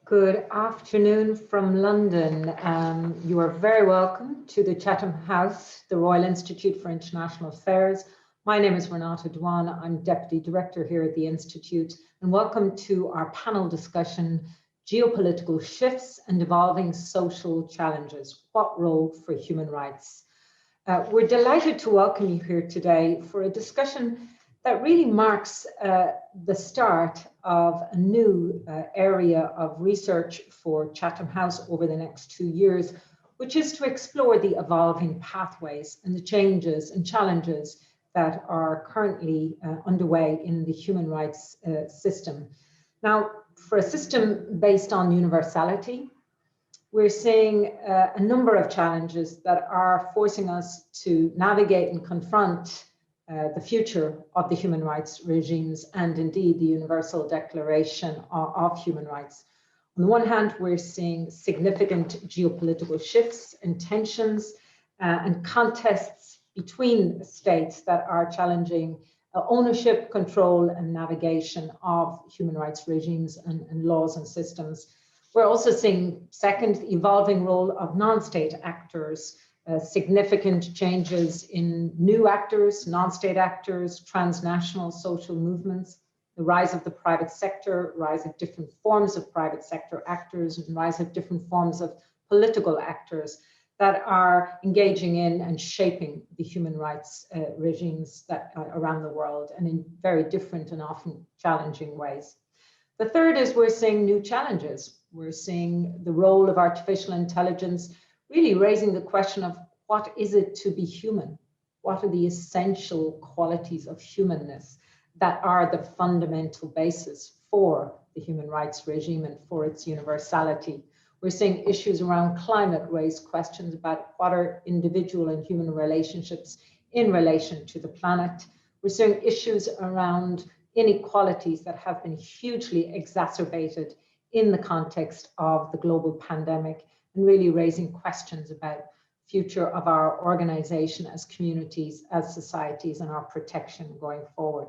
Good afternoon from London. You are very welcome to the Chatham House, the Royal Institute for International Affairs. My name is Renata Dwan. I'm Deputy Director here at the Institute, and welcome to our panel discussion, Geopolitical Shifts and Evolving Social Challenges, What Role for Human Rights? We're delighted to welcome you here today for a discussion that really marks the start of a new area of research for Chatham House over the next 2 years, which is to explore the evolving pathways and the changes and challenges that are currently underway in the human rights system. Now, for a system based on universality, we're seeing a number of challenges that are forcing us to navigate and confront the future of the human rights regimes and indeed the Universal Declaration of Human Rights. On the one hand, we're seeing significant geopolitical shifts and tensions and contests between states that are challenging ownership, control, and navigation of human rights regimes and laws and systems. We're also seeing, second, the evolving role of non-state actors, significant changes in new actors, non-state actors, transnational social movements, the rise of the private sector, rise of different forms of private sector actors, and rise of different forms of political actors that are engaging in and shaping the human rights regimes that around the world, and in very different and often challenging ways. The third is we're seeing new challenges. We're seeing the role of artificial intelligence really raising the question of what is it to be human? What are the essential qualities of humanness that are the fundamental basis for the human rights regime and for its universality? We're seeing issues around climate raise questions about what are individual and human relationships in relation to the planet. We're seeing issues around inequalities that have been hugely exacerbated in the context of the global pandemic, and really raising questions about future of our organization as communities, as societies, and our protection going forward.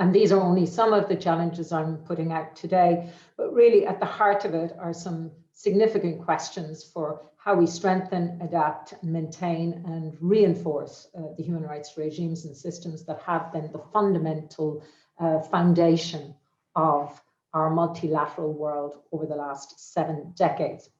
And these are only some of the challenges I'm putting out today, but really at the heart of it are some significant questions for how we strengthen, adapt, and maintain and reinforce the human rights regimes and systems that have been the fundamental foundation of our multilateral world over the last 7 decades.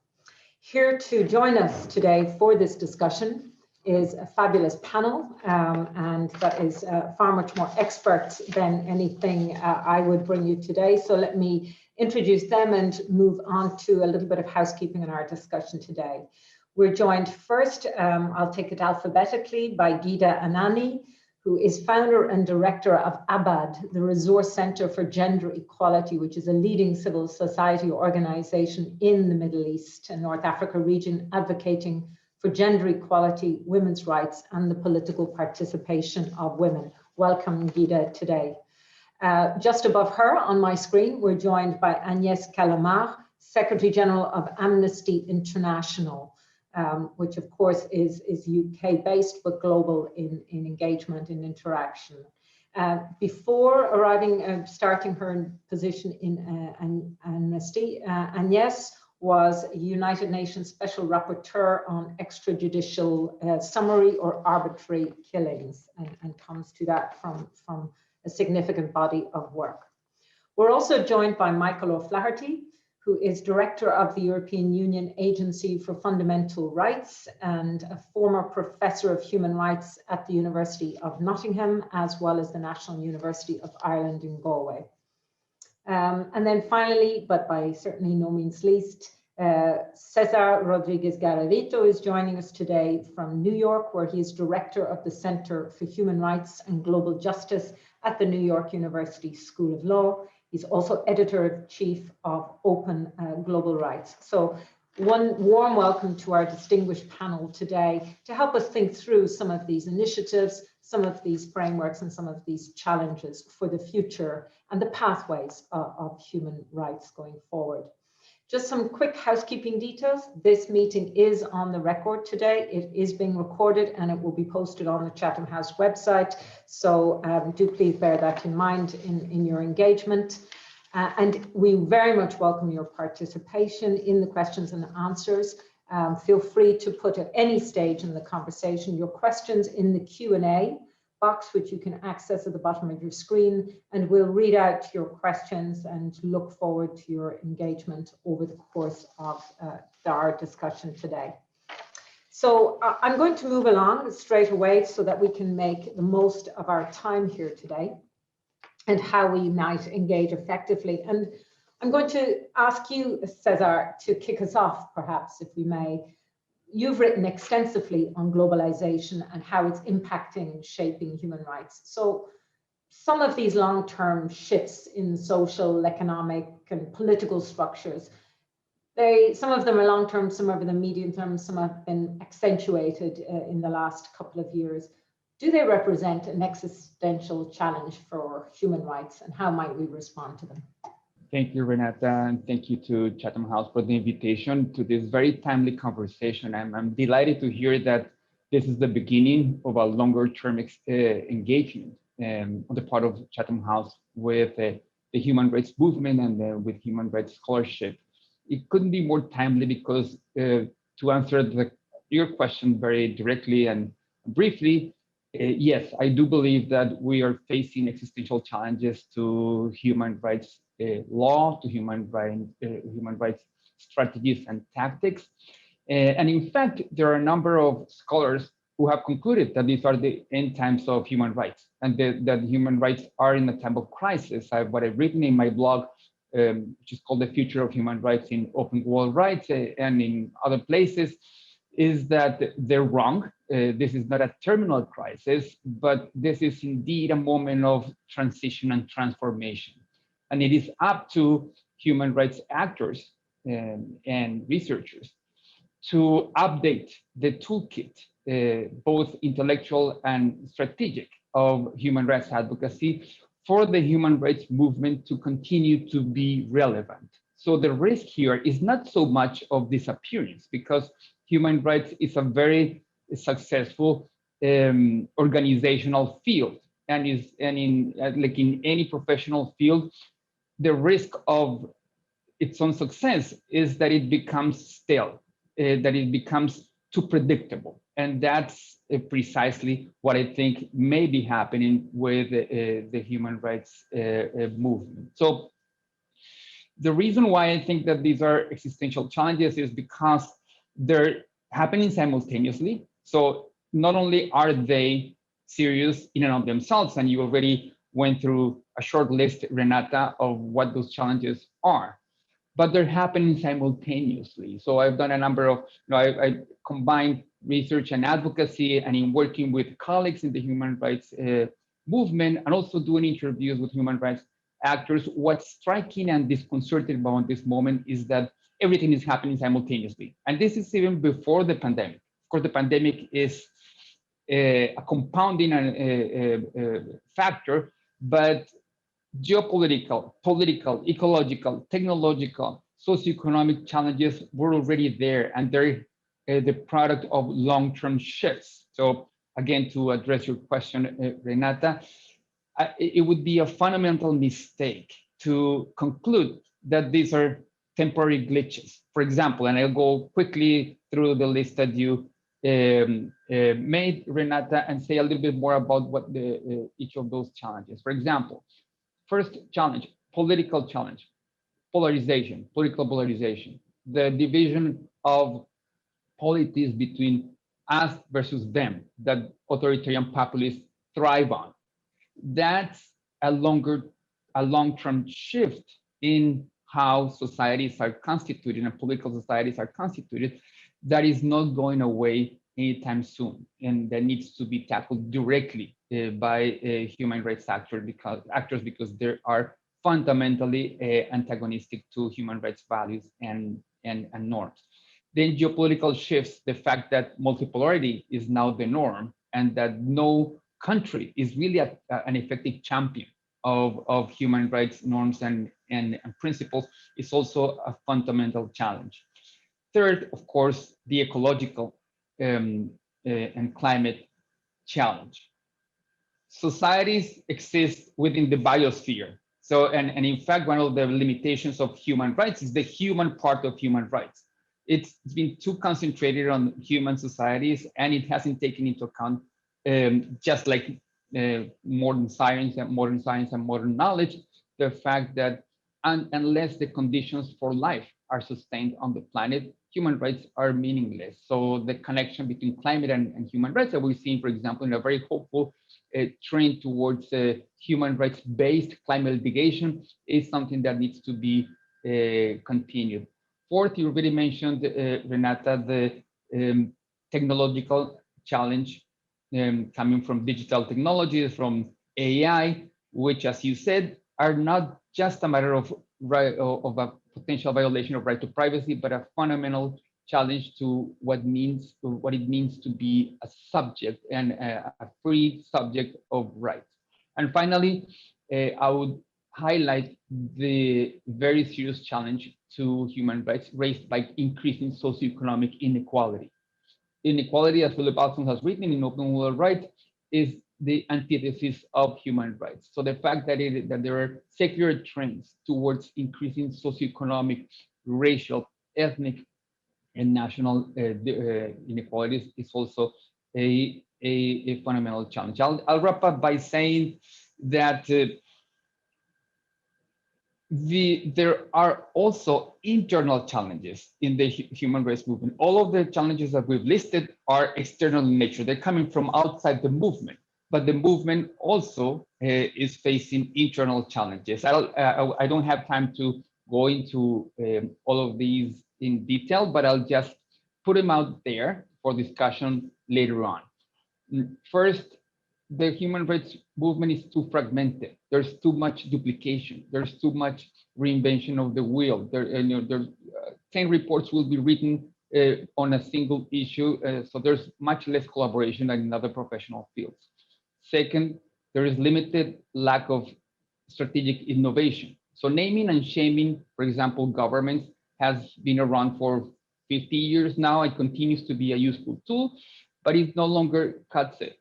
Here to join us today for this discussion is a fabulous panel, and that is far much more expert than anything I would bring you today. So let me introduce them and move on to a little bit of housekeeping in our discussion today. We're joined first, I'll take it alphabetically, by Ghida Anani, who is founder and director of ABAD, the Resource Center for Gender Equality, which is a leading civil society organization in the Middle East and North Africa region, advocating for gender equality, women's rights, and the political participation of women. Welcome, Ghida, today. Just above her on my screen, we're joined by Agnès Callamard, Secretary General of Amnesty International, which of course is UK based but global in engagement and interaction. Before arriving, starting her position in Amnesty, Agnès was a United Nations Special Rapporteur on extrajudicial summary or arbitrary killings, and comes to that from a significant body of work. We're also joined by Michael O'Flaherty, who is Director of the European Union Agency for Fundamental Rights and a former Professor of Human Rights at the University of Nottingham, as well as the National University of Ireland in Galway. And then finally, but by certainly no means least, Cesar Rodriguez Garavito is joining us today from New York, where he is Director of the Center for Human Rights and Global Justice at the New York University School of Law. He's also editor-in-chief of Open Global Rights. So one warm welcome to our distinguished panel today to help us think through some of these initiatives, some of these frameworks, and some of these challenges for the future and the pathways of human rights going forward. Just some quick housekeeping details. This meeting is on the record today. It is being recorded and it will be posted on the Chatham House website. So do please bear that in mind in your engagement. And we very much welcome your participation in the questions and answers. Feel free to put at any stage in the conversation your questions in the Q&A box, which you can access at the bottom of your screen, and we'll read out your questions and look forward to your engagement over the course of our discussion today. So I'm going to move along straight away so that we can make the most of our time here today and how we might engage effectively. And I'm going to ask you, Cesar, to kick us off, perhaps, if we may. You've written extensively on globalization and how it's impacting and shaping human rights. So some of these long-term shifts in social, economic, and political structures, some of them are long-term, some of them medium-term, some have been accentuated in the last couple of years. Do they represent an existential challenge for human rights, and how might we respond to them? Thank you, Renata, and thank you to Chatham House for the invitation to this very timely conversation. I'm delighted to hear that this is the beginning of a longer-term engagement on the part of Chatham House with the human rights movement and with human rights scholarship. It couldn't be more timely because to answer your question very directly and briefly, yes, I do believe that we are facing existential challenges to human rights law, to human rights strategies and tactics. And in fact, there are a number of scholars who have concluded that these are the end times of human rights, and that human rights are in a time of crisis. What I've written in my blog, which is called The Future of Human Rights in Open World Rights and in other places, is that they're wrong. This is not a terminal crisis, but this is indeed a moment of transition and transformation. And it is up to human rights actors and researchers to update the toolkit, both intellectual and strategic, of human rights advocacy for the human rights movement to continue to be relevant. So the risk here is not so much of disappearance, because human rights is a very successful organizational field, and in any professional field, the risk of its own success is that it becomes stale, that it becomes too predictable, and that's precisely what I think may be happening with the human rights movement. So the reason why I think that these are existential challenges is because they're happening simultaneously. So not only are they serious in and of themselves, and you already went through a short list, Renata, of what those challenges are, but they're happening simultaneously. So I've done a number of, I combined research and advocacy, and in working with colleagues in the human rights movement, and also doing interviews with human rights actors, what's striking and disconcerting about this moment is that everything is happening simultaneously. And this is even before the pandemic. Of course, the pandemic is a compounding factor, but geopolitical, political, ecological, technological, socioeconomic challenges were already there, and they're the product of long-term shifts. So again, to address your question, Renata, it would be a fundamental mistake to conclude that these are temporary glitches. For example, and I'll go quickly through the list that you made, Renata, and say a little bit more about what each of those challenges. For example, first challenge, political challenge, polarization, political polarization, the division of politics between us versus them that authoritarian populists thrive on. That's a long-term shift in how societies are constituted and political societies are constituted that is not going away anytime soon, and that needs to be tackled directly by human rights actors because they are fundamentally antagonistic to human rights values and norms. Then geopolitical shifts, the fact that multipolarity is now the norm, and that no country is really an effective champion of human rights norms and principles, is also a fundamental challenge. Third, of course, the ecological and climate challenge. Societies exist within the biosphere, So, and in fact, one of the limitations of human rights is the human part of human rights. It's been too concentrated on human societies, and it hasn't taken into account, just like modern science and modern knowledge, the fact that unless the conditions for life are sustained on the planet, human rights are meaningless. So the connection between climate and human rights that we've seen, for example, in a very hopeful trend towards human rights-based climate litigation is something that needs to be continued. Fourth, you already mentioned, Renata, the technological challenge coming from digital technologies, from AI, which, as you said, are not just a matter of a potential violation of right to privacy, but a fundamental challenge to what it means to be a subject and a free subject of rights. And finally, I would highlight the very serious challenge to human rights raised by increasing socioeconomic inequality. Inequality, as Philip Alston has written in Open World Rights, is the antithesis of human rights. So the fact that there are secular trends towards increasing socioeconomic, racial, ethnic, and national inequalities is also a fundamental challenge. I'll wrap up by saying that there are also internal challenges in the human rights movement. All of the challenges that we've listed are external in nature. They're coming from outside the movement, but the movement also is facing internal challenges. I don't have time to go into all of these in detail, but I'll just put them out there for discussion later on. First, the human rights movement is too fragmented. There's too much duplication. There's too much reinvention of the wheel. 10 reports will be written on a single issue, so there's much less collaboration than in other professional fields. Second, there is limited lack of strategic innovation. So naming and shaming, for example, governments has been around for 50 years now. It continues to be a useful tool, but it no longer cuts it.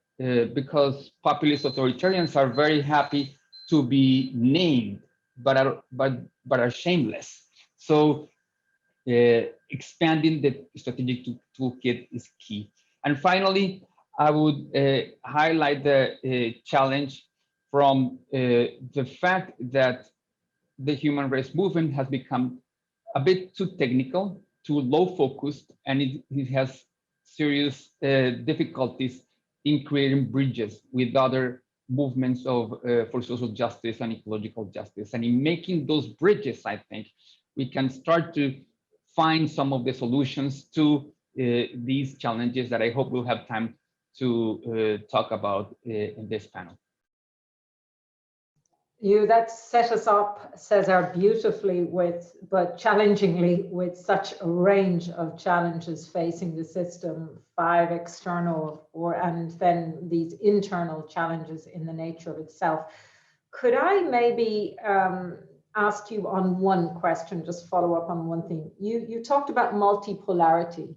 Because populist authoritarians are very happy to be named, but are shameless. So expanding the strategic toolkit is key. And finally, I would highlight the challenge from the fact that the human rights movement has become a bit too technical, too low focused, and it has serious difficulties in creating bridges with other movements for social justice and ecological justice. And in making those bridges, I think we can start to find some of the solutions to these challenges that I hope we'll have time to talk about in this panel. That set us up, Cesar, beautifully but challengingly, with such a range of challenges facing the system, 5 external and then these internal challenges in the nature of itself. Could I maybe ask you on one question, just follow up on one thing? You talked about multipolarity,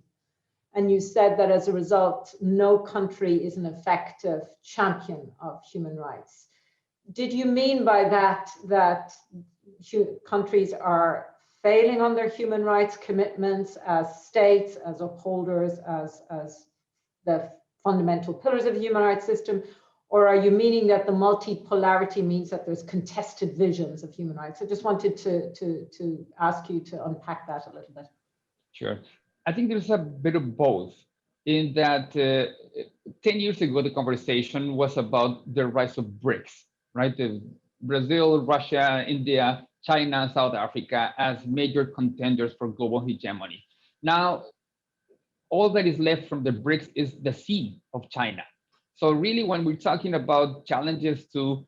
and you said that as a result, no country is an effective champion of human rights. Did you mean by that countries are failing on their human rights commitments as states, as upholders, as the fundamental pillars of the human rights system? Or are you meaning that the multipolarity means that there's contested visions of human rights? I just wanted to ask you to unpack that a little bit. Sure. I think there's a bit of both, in that 10 years ago, the conversation was about the rise of BRICS, right? Brazil, Russia, India, China, South Africa as major contenders for global hegemony. Now, all that is left from the BRICS is the sea of China. So really, when we're talking about challenges to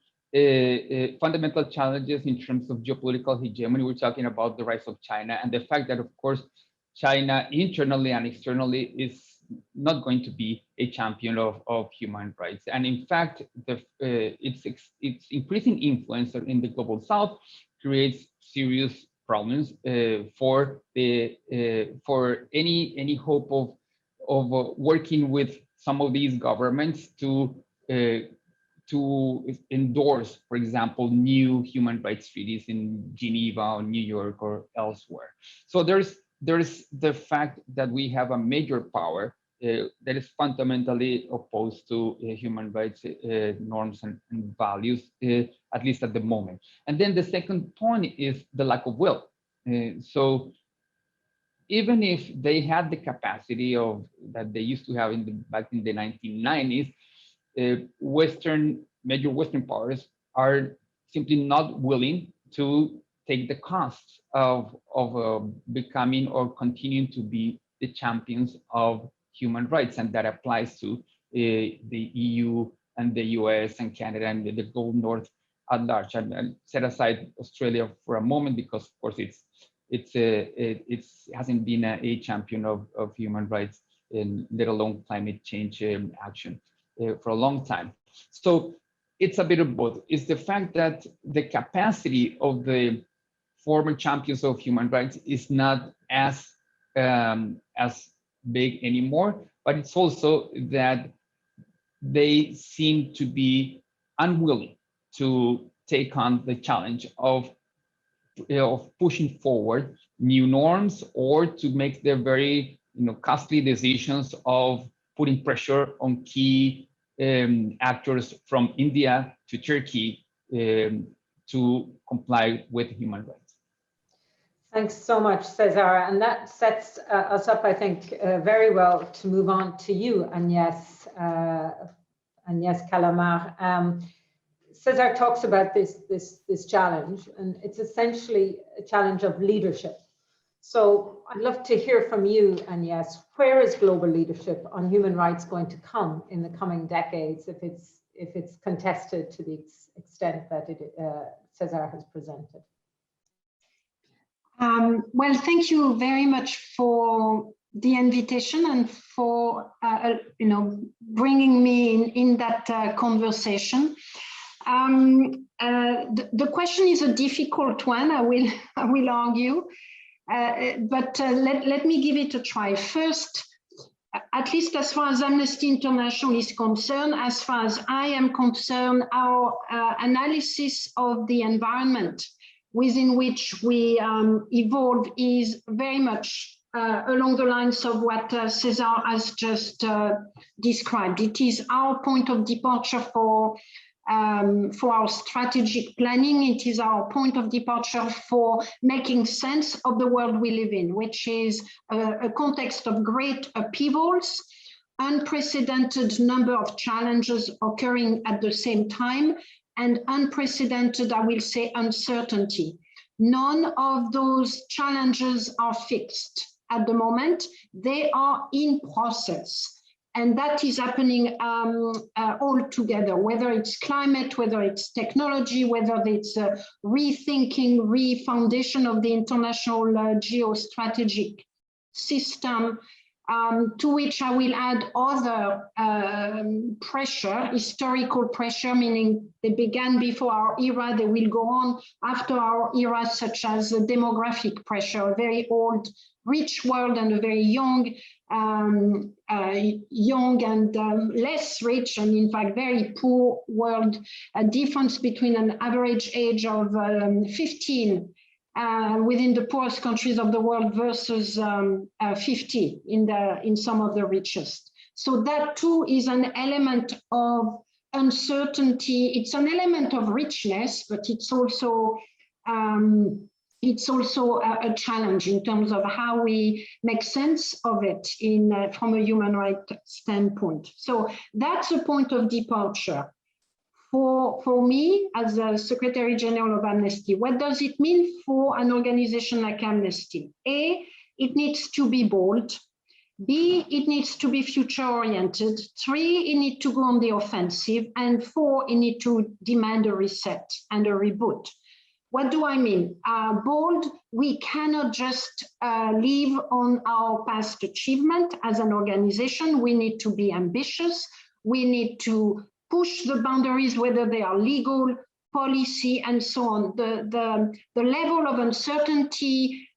fundamental challenges in terms of geopolitical hegemony, we're talking about the rise of China and the fact that, of course, China internally and externally is not going to be a champion of human rights. And in fact, its increasing influence in the global South creates serious problems for any hope of working with some of these governments to to endorse, for example, new human rights treaties in Geneva or New York or elsewhere. So there's the fact that we have a major power that is fundamentally opposed to human rights norms and values, at least at the moment. And then the second point is the lack of will. So even if they had the capacity of that they used to have back in the 1990s, major Western powers are simply not willing to take the costs of becoming or continuing to be the champions of human rights, and that applies to the EU and the US and Canada and the global North at large. And set aside Australia for a moment because, of course, it hasn't been a champion of human rights, let alone climate change action for a long time. So it's a bit of both. It's the fact that the capacity of the former champions of human rights is not as big anymore, but it's also that they seem to be unwilling to take on the challenge of pushing forward new norms or to make their very costly decisions of putting pressure on key actors from India to Turkey to comply with human rights. Thanks so much, Cesar. And that sets us up, I think, very well to move on to you, Agnès Calamar. Cesar talks about this challenge, and it's essentially a challenge of leadership. So I'd love to hear from you, Agnès. Where is global leadership on human rights going to come in the coming decades if it's contested to the extent that Cesar has presented? Well, thank you very much for the invitation and for bringing me in that conversation. The question is a difficult one, I will argue, but let me give it a try. First, at least as far as Amnesty International is concerned, as far as I am concerned, our analysis of the environment within which we evolve is very much along the lines of what Cesar has just described. It is our point of departure for our strategic planning. It is our point of departure for making sense of the world we live in, which is a context of great upheavals, unprecedented number of challenges occurring at the same time, and unprecedented, I will say, uncertainty. None of those challenges are fixed at the moment. They are in process. And that is happening all together, whether it's climate, whether it's technology, whether it's rethinking, refoundation of the international geostrategic system, to which I will add other pressure, historical pressure, meaning they began before our era, they will go on after our era, such as demographic pressure, a very old, rich world and a very young and less rich, and in fact very poor world, a difference between an average age of 15 within the poorest countries of the world versus 50 in some of the richest. So that too is an element of uncertainty. It's an element of richness, but it's also a challenge in terms of how we make sense of it from a human rights standpoint. So that's a point of departure. For me, as a Secretary General of Amnesty, what does it mean for an organization like Amnesty? A, it needs to be bold. B, it needs to be future-oriented. 3, it needs to go on the offensive. And 4, it needs to demand a reset and a reboot. What do I mean? Bold, we cannot just live on our past achievement as an organization. We need to be ambitious. We need to push the boundaries, whether they are legal, policy, and so on. The level of uncertainty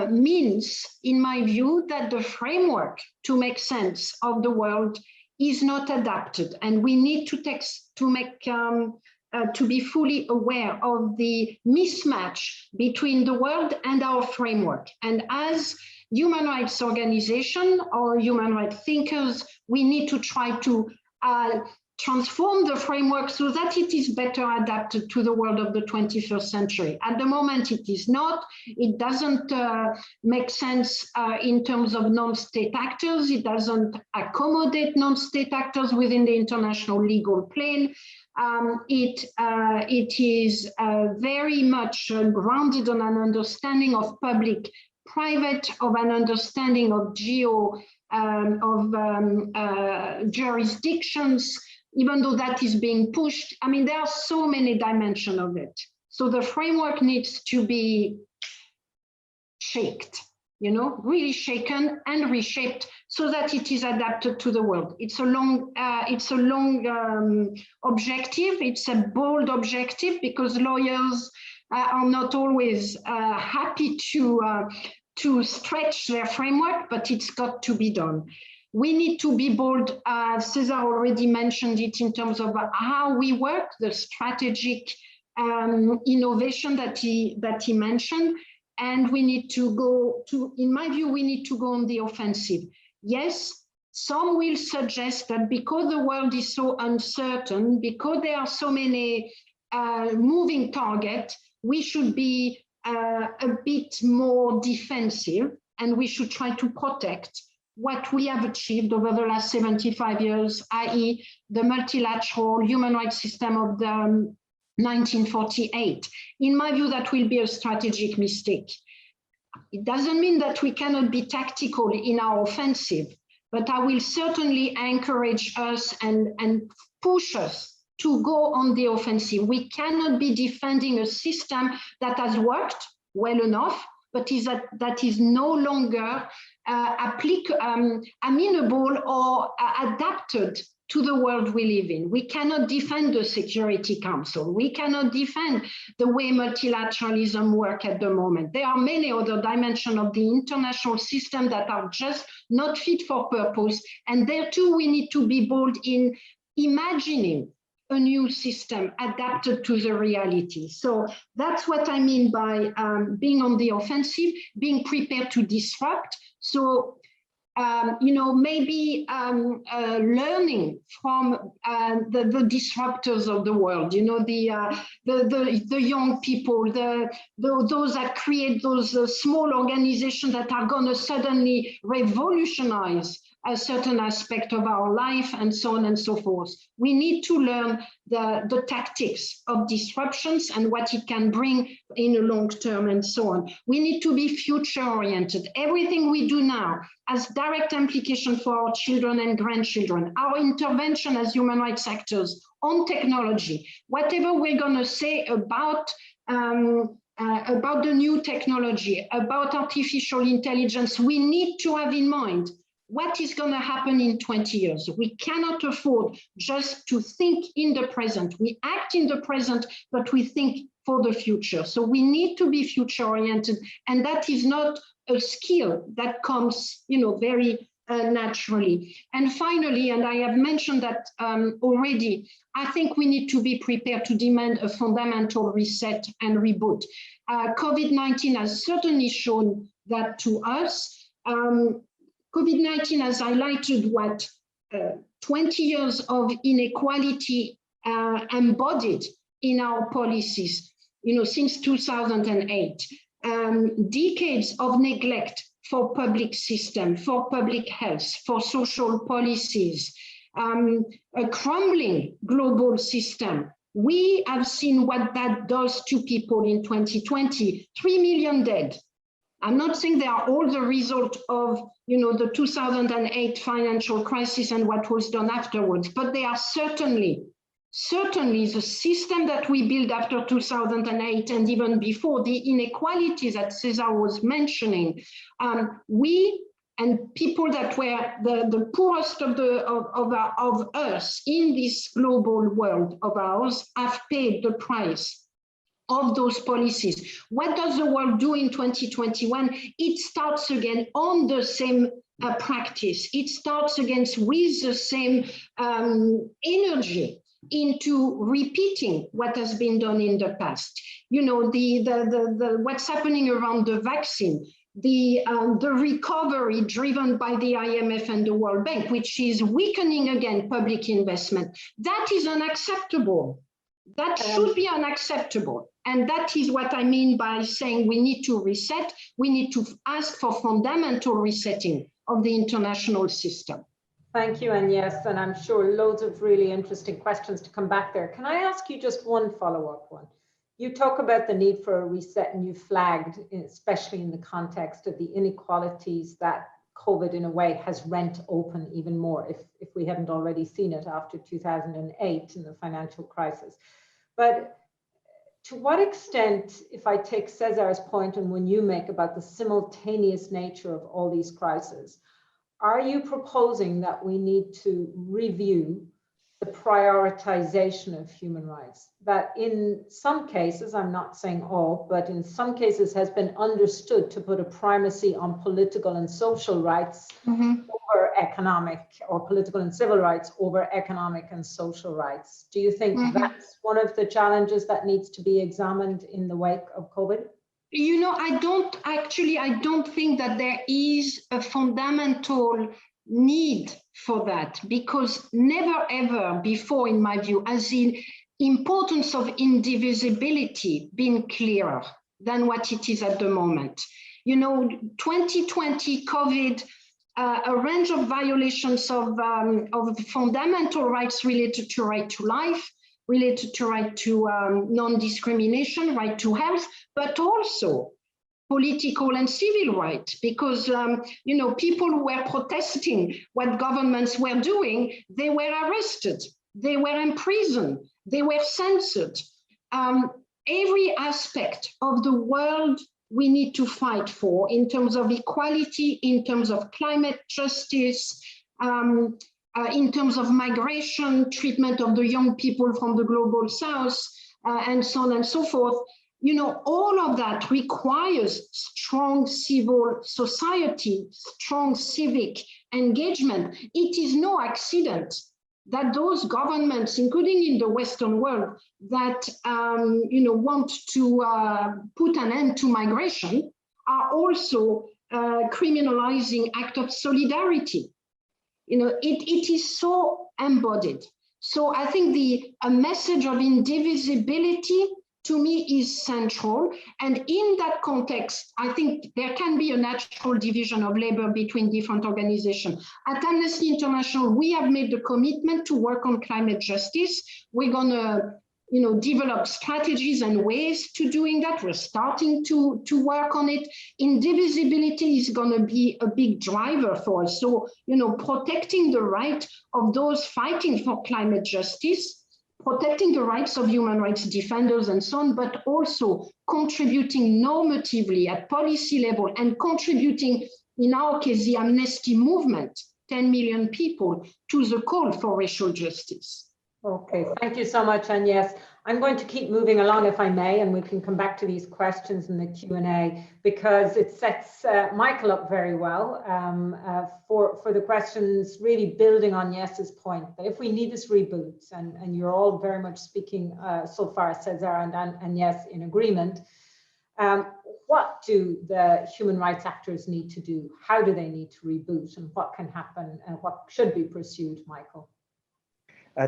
means, in my view, that the framework to make sense of the world is not adapted, and we need to be fully aware of the mismatch between the world and our framework. And as human rights organization or human rights thinkers, we need to try to transform the framework so that it is better adapted to the world of the 21st century. At the moment, it is not. It doesn't make sense in terms of non-state actors. It doesn't accommodate non-state actors within the international legal plane. It is very much grounded on an understanding of public-private, of an understanding of jurisdictions, even though that is being pushed. I mean, there are so many dimensions of it. So the framework needs to be shaped, you know, really shaken and reshaped so that it is adapted to the world. It's a long objective. It's a bold objective because lawyers are not always happy to stretch their framework, but it's got to be done. We need to be bold. Cesar already mentioned it in terms of how we work, the strategic innovation that he mentioned. And we need to go to, in my view, we need to go on the offensive. Yes, some will suggest that because the world is so uncertain, because there are so many moving targets, we should be a bit more defensive, and we should try to protect what we have achieved over the last 75 years, i.e. the multilateral human rights system of the 1948. In my view, that will be a strategic mistake. It doesn't mean that we cannot be tactical in our offensive, but I will certainly encourage us and push us to go on the offensive. We cannot be defending a system that has worked well enough, but that is no longer amenable or adapted to the world we live in. We cannot defend the Security Council. We cannot defend the way multilateralism works at the moment. There are many other dimensions of the international system that are just not fit for purpose. And there too, we need to be bold in imagining a new system adapted to the reality. So that's what I mean by being on the offensive, being prepared to disrupt. So, you know, maybe learning from the disruptors of the world, you know, the young people, those that create those small organizations that are going to suddenly revolutionize a certain aspect of our life, and so on and so forth. We need to learn the tactics of disruptions and what it can bring in the long term and so on. We need to be future oriented. Everything we do now has direct implication for our children and grandchildren. Our intervention as human rights actors on technology, whatever we're going to say about the new technology, about artificial intelligence, we need to have in mind what is going to happen in 20 years. We cannot afford just to think in the present. We act in the present, but we think for the future. So we need to be future oriented, and that is not a skill that comes, you know, very naturally. And finally, and I have mentioned that already, I think we need to be prepared to demand a fundamental reset and reboot. COVID-19 has certainly shown that to us. COVID-19 has highlighted what 20 years of inequality embodied in our policies, you know, since 2008. Decades of neglect for public system, for public health, for social policies, a crumbling global system. We have seen what that does to people in 2020, 3 million dead. I'm not saying they are all the result of, you know, the 2008 financial crisis and what was done afterwards, but they are certainly the system that we built after 2008 and even before, the inequalities that Cesar was mentioning. We and people that were the poorest of us in this global world of ours have paid the price of those policies. What does the world do in 2021? It starts again on the same practice. It starts against with the same energy into repeating what has been done in the past. You know, what's happening around the vaccine, the recovery driven by the IMF and the World Bank, which is weakening again public investment. That is unacceptable. That should be unacceptable. And that is what I mean by saying we need to reset. We need to ask for fundamental resetting of the international system. Thank you, and yes, and I'm sure loads of really interesting questions to come back there. Can I ask you just one follow-up one? You talk about the need for a reset, and you flagged, especially in the context of the inequalities that COVID in a way has rent open even more, if we hadn't already seen it after 2008 in the financial crisis. But to what extent, if I take Cesar's point and when you make about the simultaneous nature of all these crises, are you proposing that we need to review the prioritization of human rights? That in some cases, I'm not saying all, but in some cases has been understood to put a primacy on political and social rights over economic, or political and civil rights over economic and social rights. Do you think that's one of the challenges that needs to be examined in the wake of COVID? You know, I don't think that there is a fundamental need for that, because never ever before, in my view, has the importance of indivisibility been clearer than what it is at the moment. You know, 2020 COVID, a range of violations of fundamental rights related to right to life, related to right to non-discrimination, right to health, but also political and civil rights, because you know, people who were protesting what governments were doing, they were arrested, they were imprisoned, they were censored. Every aspect of the world we need to fight for, in terms of equality, in terms of climate justice, in terms of migration, treatment of the young people from the global south, and so on and so forth. You know, all of that requires strong civil society, strong civic engagement. It is no accident that those governments, including in the Western world, that you know, want to put an end to migration, are also criminalizing act of solidarity. You know, it is so embodied. So I think a message of indivisibility to me is central. And in that context, I think there can be a natural division of labor between different organizations. At Amnesty International, we have made the commitment to work on climate justice. We're gonna, you know, develop strategies and ways to doing that. We're starting to work on it. Indivisibility is going to be a big driver for us. So, you know, protecting the right of those fighting for climate justice, protecting the rights of human rights defenders and so on, but also contributing normatively at policy level and contributing, in our case, the Amnesty movement, 10 million people, to the call for racial justice. Okay, thank you so much. And yes, I'm going to keep moving along if I may, and we can come back to these questions in the Q&A, because it sets Michael up very well for the questions, really building on Yes's point that if we need this reboot, and you're all very much speaking so far, Cesar and Yes, in agreement, what do the human rights actors need to do? How do they need to reboot, and what can happen and what should be pursued, Michael?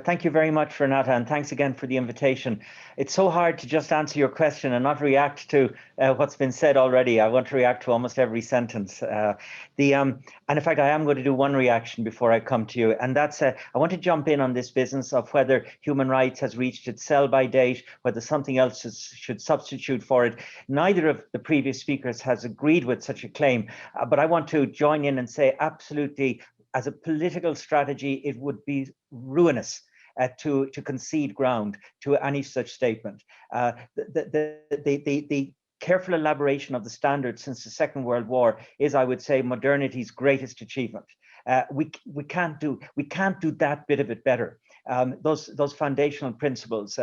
Thank you very much, Renata, and thanks again for the invitation. It's so hard to just answer your question and not react to what's been said already. I want to react to almost every sentence. And in fact, I am going to do one reaction before I come to you, and that's I want to jump in on this business of whether human rights has reached its sell-by date, whether something else should substitute for it. Neither of the previous speakers has agreed with such a claim, but I want to join in and say absolutely, as a political strategy, it would be ruinous to concede ground to any such statement. The careful elaboration of the standards since the Second World War is, I would say, modernity's greatest achievement. We can't do that bit of it better. Those foundational principles.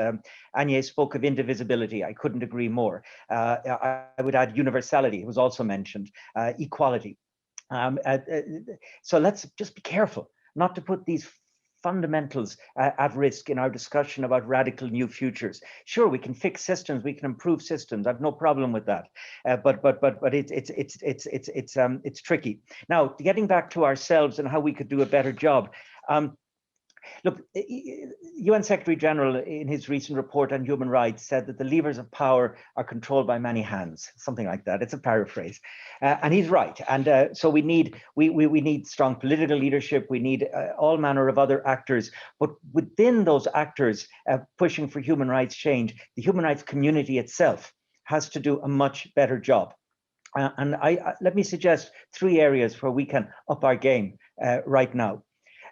Agnes spoke of indivisibility. I couldn't agree more. I would add universality. It was also mentioned. Equality. So let's just be careful not to put these fundamentals at risk in our discussion about radical new futures. Sure, we can fix systems, we can improve systems. I've no problem with that. But it's tricky. Now, getting back to ourselves and how we could do a better job. Look, UN Secretary General in his recent report on human rights said that the levers of power are controlled by many hands, something like that. It's a paraphrase, and he's right. And so we need strong political leadership. We need all manner of other actors, but within those actors pushing for human rights change, the human rights community itself has to do a much better job. And let me suggest 3 areas where we can up our game right now.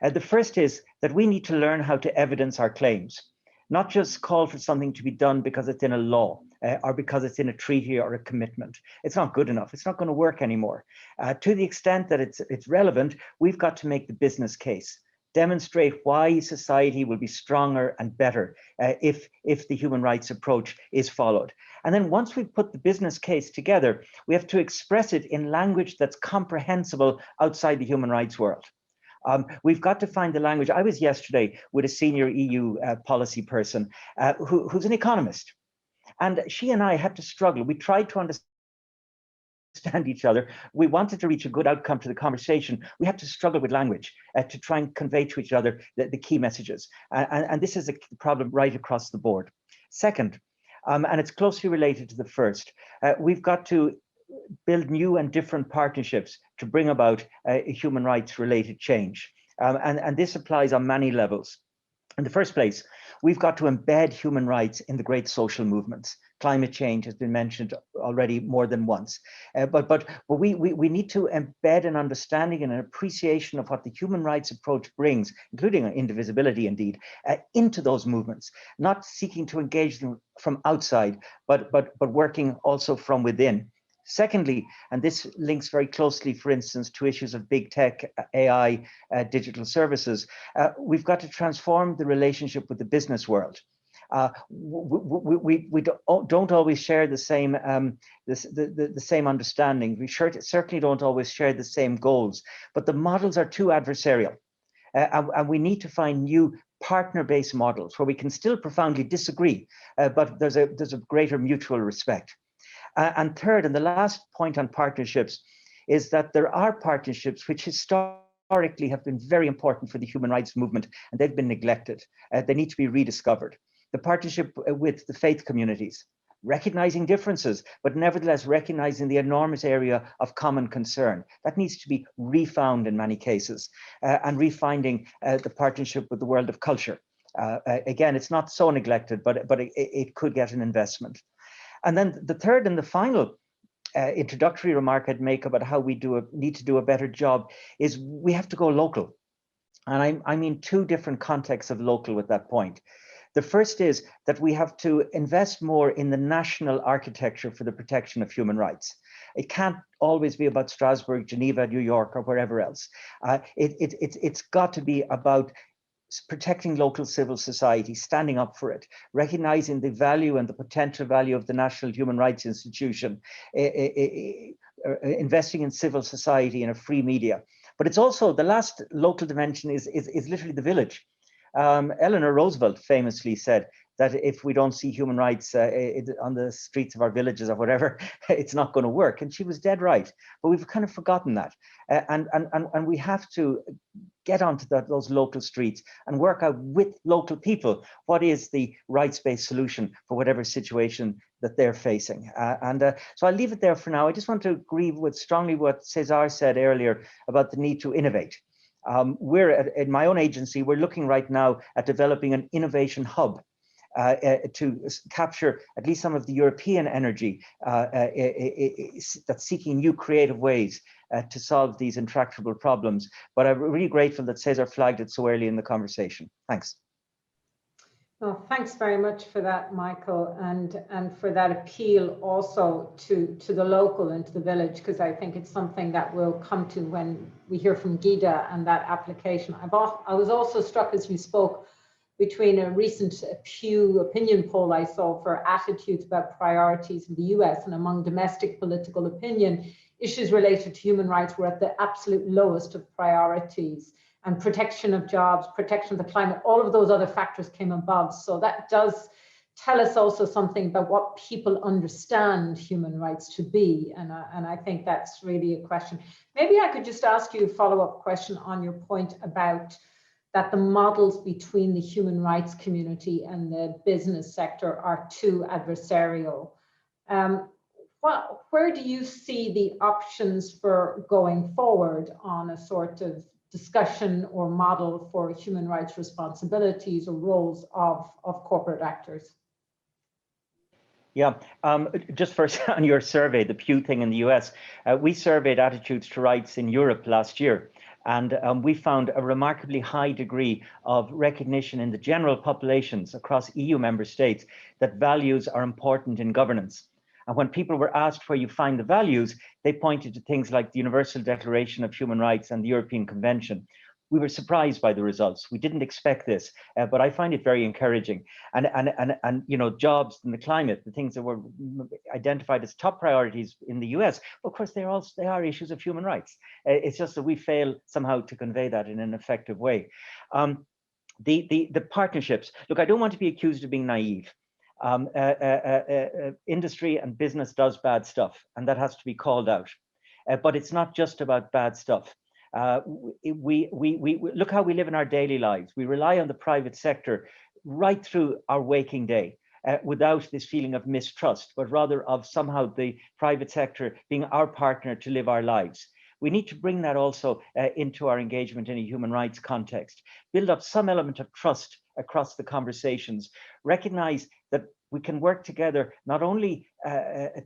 The first is that we need to learn how to evidence our claims, not just call for something to be done because it's in a law or because it's in a treaty or a commitment. It's not good enough. It's not going to work anymore. To the extent that it's relevant, we've got to make the business case, demonstrate why society will be stronger and better if the human rights approach is followed. And then once we've put the business case together, we have to express it in language that's comprehensible outside the human rights world. We've got to find the language. I was yesterday with a senior EU policy person who's an economist, and she and I had to struggle. We tried to understand each other. We wanted to reach a good outcome to the conversation. We had to struggle with language to try and convey to each other the key messages. And this is a problem right across the board. Second, and it's closely related to the first, we've got to build new and different partnerships to bring about human rights related change. And this applies on many levels. In the first place, we've got to embed human rights in the great social movements. Climate change has been mentioned already more than once. But we need to embed an understanding and an appreciation of what the human rights approach brings, including indivisibility indeed, into those movements, not seeking to engage them from outside, but working also from within. Secondly, and this links very closely, for instance, to issues of big tech, AI, digital services, we've got to transform the relationship with the business world. We don't always share the same the same understanding. We certainly don't always share the same goals, but the models are too adversarial, and we need to find new partner-based models where we can still profoundly disagree, but there's a greater mutual respect. And third, and the last point on partnerships, is that there are partnerships which historically have been very important for the human rights movement, and they've been neglected. They need to be rediscovered. The partnership with the faith communities, recognizing differences, but nevertheless recognizing the enormous area of common concern. That needs to be refound in many cases, and refinding the partnership with the world of culture. Again, it's not so neglected, but it could get an investment. And then the third and the final introductory remark I'd make about how we need to do a better job is we have to go local. And I mean 2 different contexts of local with that point. The first is that we have to invest more in the national architecture for the protection of human rights. It can't always be about Strasbourg, Geneva, New York, or wherever else. It's got to be about protecting local civil society, standing up for it, recognizing the value and the potential value of the National Human Rights Institution, investing in civil society and a free media. But it's also the last local dimension is literally the village. Eleanor Roosevelt famously said that if we don't see human rights on the streets of our villages or whatever, it's not going to work. And she was dead right. But we've kind of forgotten that. And we have to get onto those local streets and work out with local people what is the rights-based solution for whatever situation that they're facing. So I'll leave it there for now. I just want to agree with strongly what Cesar said earlier about the need to innovate. In my own agency, we're looking right now at developing an innovation hub to capture at least some of the European energy that's seeking new creative ways to solve these intractable problems. But I'm really grateful that Cesar flagged it so early in the conversation. Thanks. Well, thanks very much for that, Michael, and for that appeal also to the local and to the village, because I think it's something that we'll come to when we hear from Gida and that application. I was also struck as you spoke between a recent Pew opinion poll I saw for attitudes about priorities in the US and among domestic political opinion, issues related to human rights were at the absolute lowest of priorities, and protection of jobs, protection of the climate, all of those other factors came above. So that does tell us also something about what people understand human rights to be. And I think that's really a question. Maybe I could just ask you a follow-up question on your point about that the models between the human rights community and the business sector are too adversarial. Where do you see the options for going forward on a sort of discussion or model for human rights responsibilities or roles of corporate actors? Yeah, just first on your survey, the Pew thing in the US, we surveyed attitudes to rights in Europe last year. And we found a remarkably high degree of recognition in the general populations across EU member states that values are important in governance. And when people were asked where you find the values, they pointed to things like the Universal Declaration of Human Rights and the European Convention. We were surprised by the results. We didn't expect this, but I find it very encouraging. And you know, jobs and the climate, the things that were identified as top priorities in the US, of course, they are issues of human rights. It's just that we fail somehow to convey that in an effective way. The partnerships. Look, I don't want to be accused of being naive. Industry and business does bad stuff, and that has to be called out. But it's not just about bad stuff. We look how we live in our daily lives. We rely on the private sector right through our waking day without this feeling of mistrust, but rather of somehow the private sector being our partner to live our lives. We need to bring that also into our engagement in a human rights context, build up some element of trust across the conversations, recognize that we can work together not only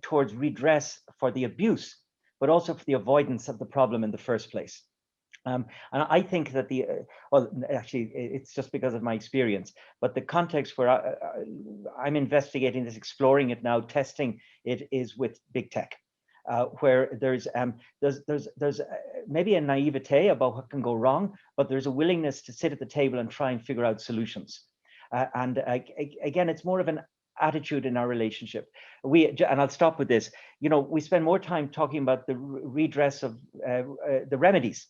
towards redress for the abuse, but also for the avoidance of the problem in the first place. And I think that well, actually, it's just because of my experience, but the context where I'm investigating this, exploring it now, testing it, is with big tech, where there's maybe a naivete about what can go wrong, but there's a willingness to sit at the table and try and figure out solutions. And again, it's more of an attitude in our relationship. And I'll stop with this. You know, we spend more time talking about the redress of the remedies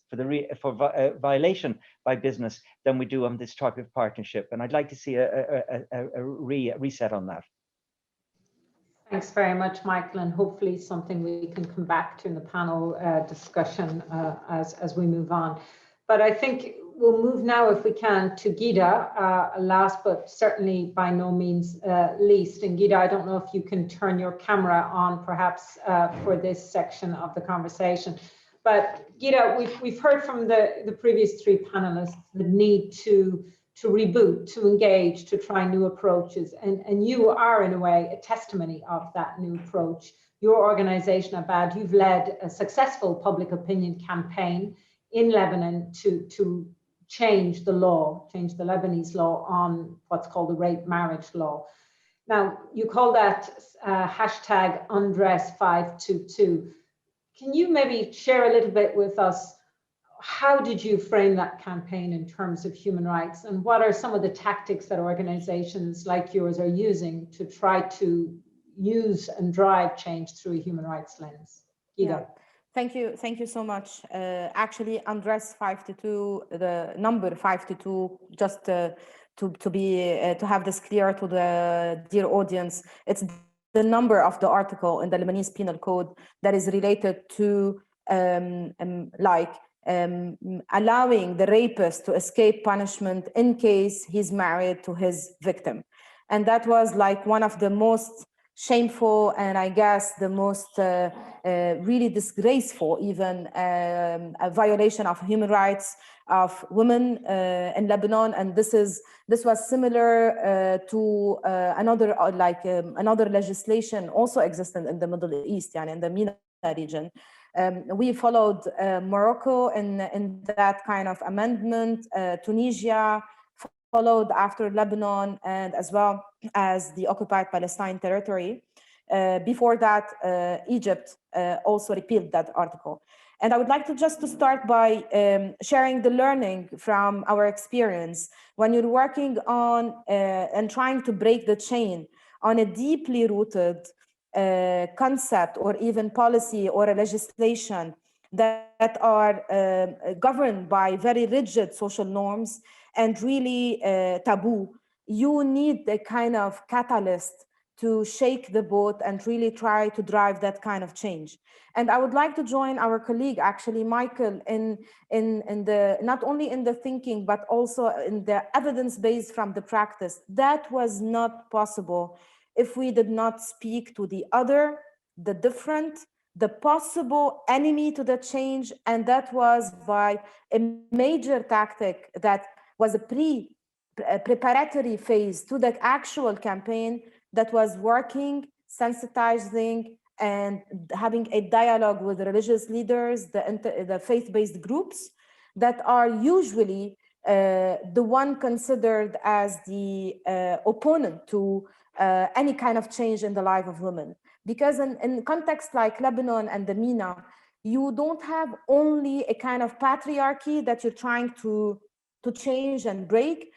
for violation by business than we do on this type of partnership. And I'd like to see a reset on that. Thanks very much, Michael, and hopefully something we can come back to in the panel discussion as we move on. But I think we'll move now, if we can, to Gita, last but certainly by no means least. And Gita, I don't know if you can turn your camera on perhaps for this section of the conversation. But Gita, we've heard from the previous three panelists the need to reboot, to engage, to try new approaches. And you are, in a way, a testimony of that new approach. Your organization, Abad, you've led a successful public opinion campaign in Lebanon to change the law, change the Lebanese law on what's called the rape marriage law. Now, you call that hashtag #Undress522. Can you maybe share a little bit with us, how did you frame that campaign in terms of human rights, and what are some of the tactics that organizations like yours are using to try to use and drive change through a human rights lens? Gita. Yeah. Thank you so much. Actually, #522, the number 522, just to have this clear to the dear audience, it's the number of the article in the Lebanese Penal Code that is related to allowing the rapist to escape punishment in case he's married to his victim. And that was like one of the most shameful, and I guess the most really disgraceful, even a violation of human rights of women in Lebanon. And this was similar to another legislation also existent in the Middle East, and in the MENA region. We followed Morocco in that kind of amendment. Tunisia followed after Lebanon, and as well as the occupied Palestine territory. Before that, Egypt also repealed that article. And I would like to start by sharing the learning from our experience when you're working on and trying to break the chain on a deeply rooted concept or even policy or a legislation that are governed by very rigid social norms and really taboo, you need a kind of catalyst to shake the boat and really try to drive that kind of change. And I would like to join our colleague, actually, Michael, in the not only in the thinking, but also in the evidence-based from the practice. That was not possible if we did not speak to the other, the different, the possible enemy to the change. And that was by a major tactic that was a preparatory phase to the actual campaign that was working, sensitizing, and having a dialogue with religious leaders, the faith-based groups that are usually the one considered as the opponent to any kind of change in the life of women. Because in contexts like Lebanon and the MENA, you don't have only a kind of patriarchy that you're trying to change and break,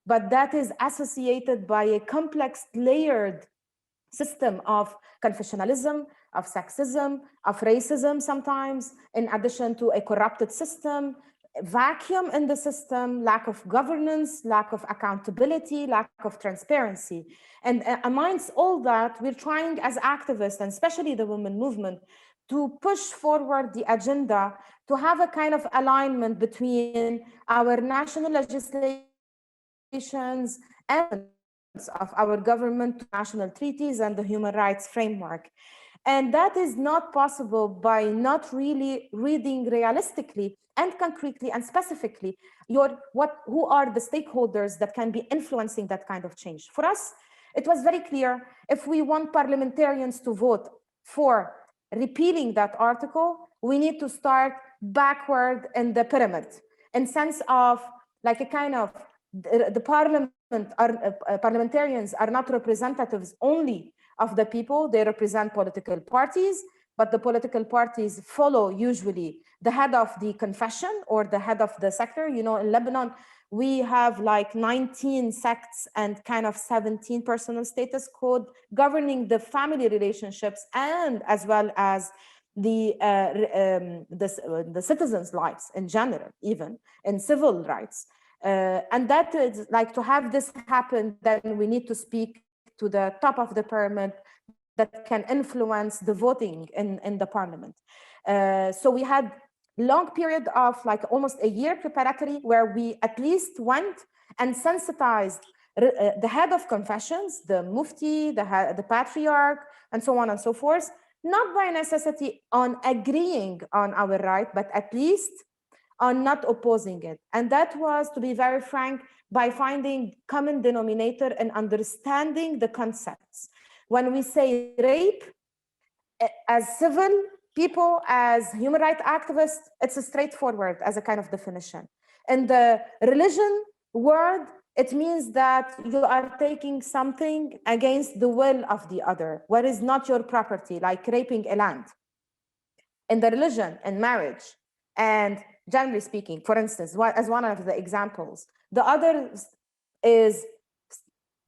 but that is associated by a complex layered system of confessionalism, of sexism, of racism sometimes, in addition to a corrupted system, vacuum in the system, lack of governance, lack of accountability, lack of transparency. And amongst all that, we're trying as activists, and especially the women movement, to push forward the agenda to have a kind of alignment between our national legislations and of our government, national treaties, and the human rights framework. And that is not possible by not really reading realistically and concretely and specifically who are the stakeholders that can be influencing that kind of change. For us, it was very clear, if we want parliamentarians to vote for repealing that article, we need to start backward in the pyramid, in sense of like a kind of the parliamentarians are not representatives only of the people. They represent political parties, but the political parties follow usually the head of the confession or the head of the sector. You know, in Lebanon, we have like 19 sects and kind of 17 personal status code governing the family relationships and as well as the citizens' lives in general, even in civil rights. And that is like, to have this happen, then we need to speak to the top of the pyramid that can influence the voting in the parliament. So we had long period of like almost a year preparatory where we at least went and sensitized the head of confessions, the mufti, the patriarch, and so on and so forth, not by necessity on agreeing on our right, but at least on not opposing it. And that was, to be very frank, by finding common denominator and understanding the concepts. When we say rape, as civil people, as human rights activists, it's a straightforward as a kind of definition. In the religion world, it means that you are taking something against the will of the other, what is not your property, like raping a land. In the religion and marriage, and generally speaking, for instance, as one of the examples, the other is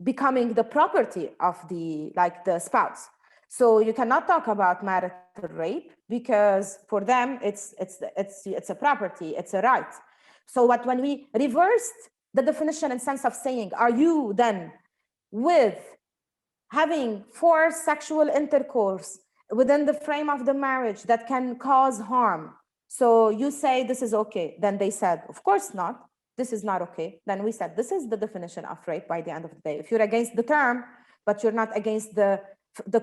becoming the property of the spouse. So you cannot talk about marital rape because for them it's a property, it's a right. So when we reversed the definition in sense of saying, are you then with having forced sexual intercourse within the frame of the marriage that can cause harm? So you say this is okay. Then they said, of course not. This is not okay. Then we said, this is the definition of rape by the end of the day. If you're against the term, but you're not against the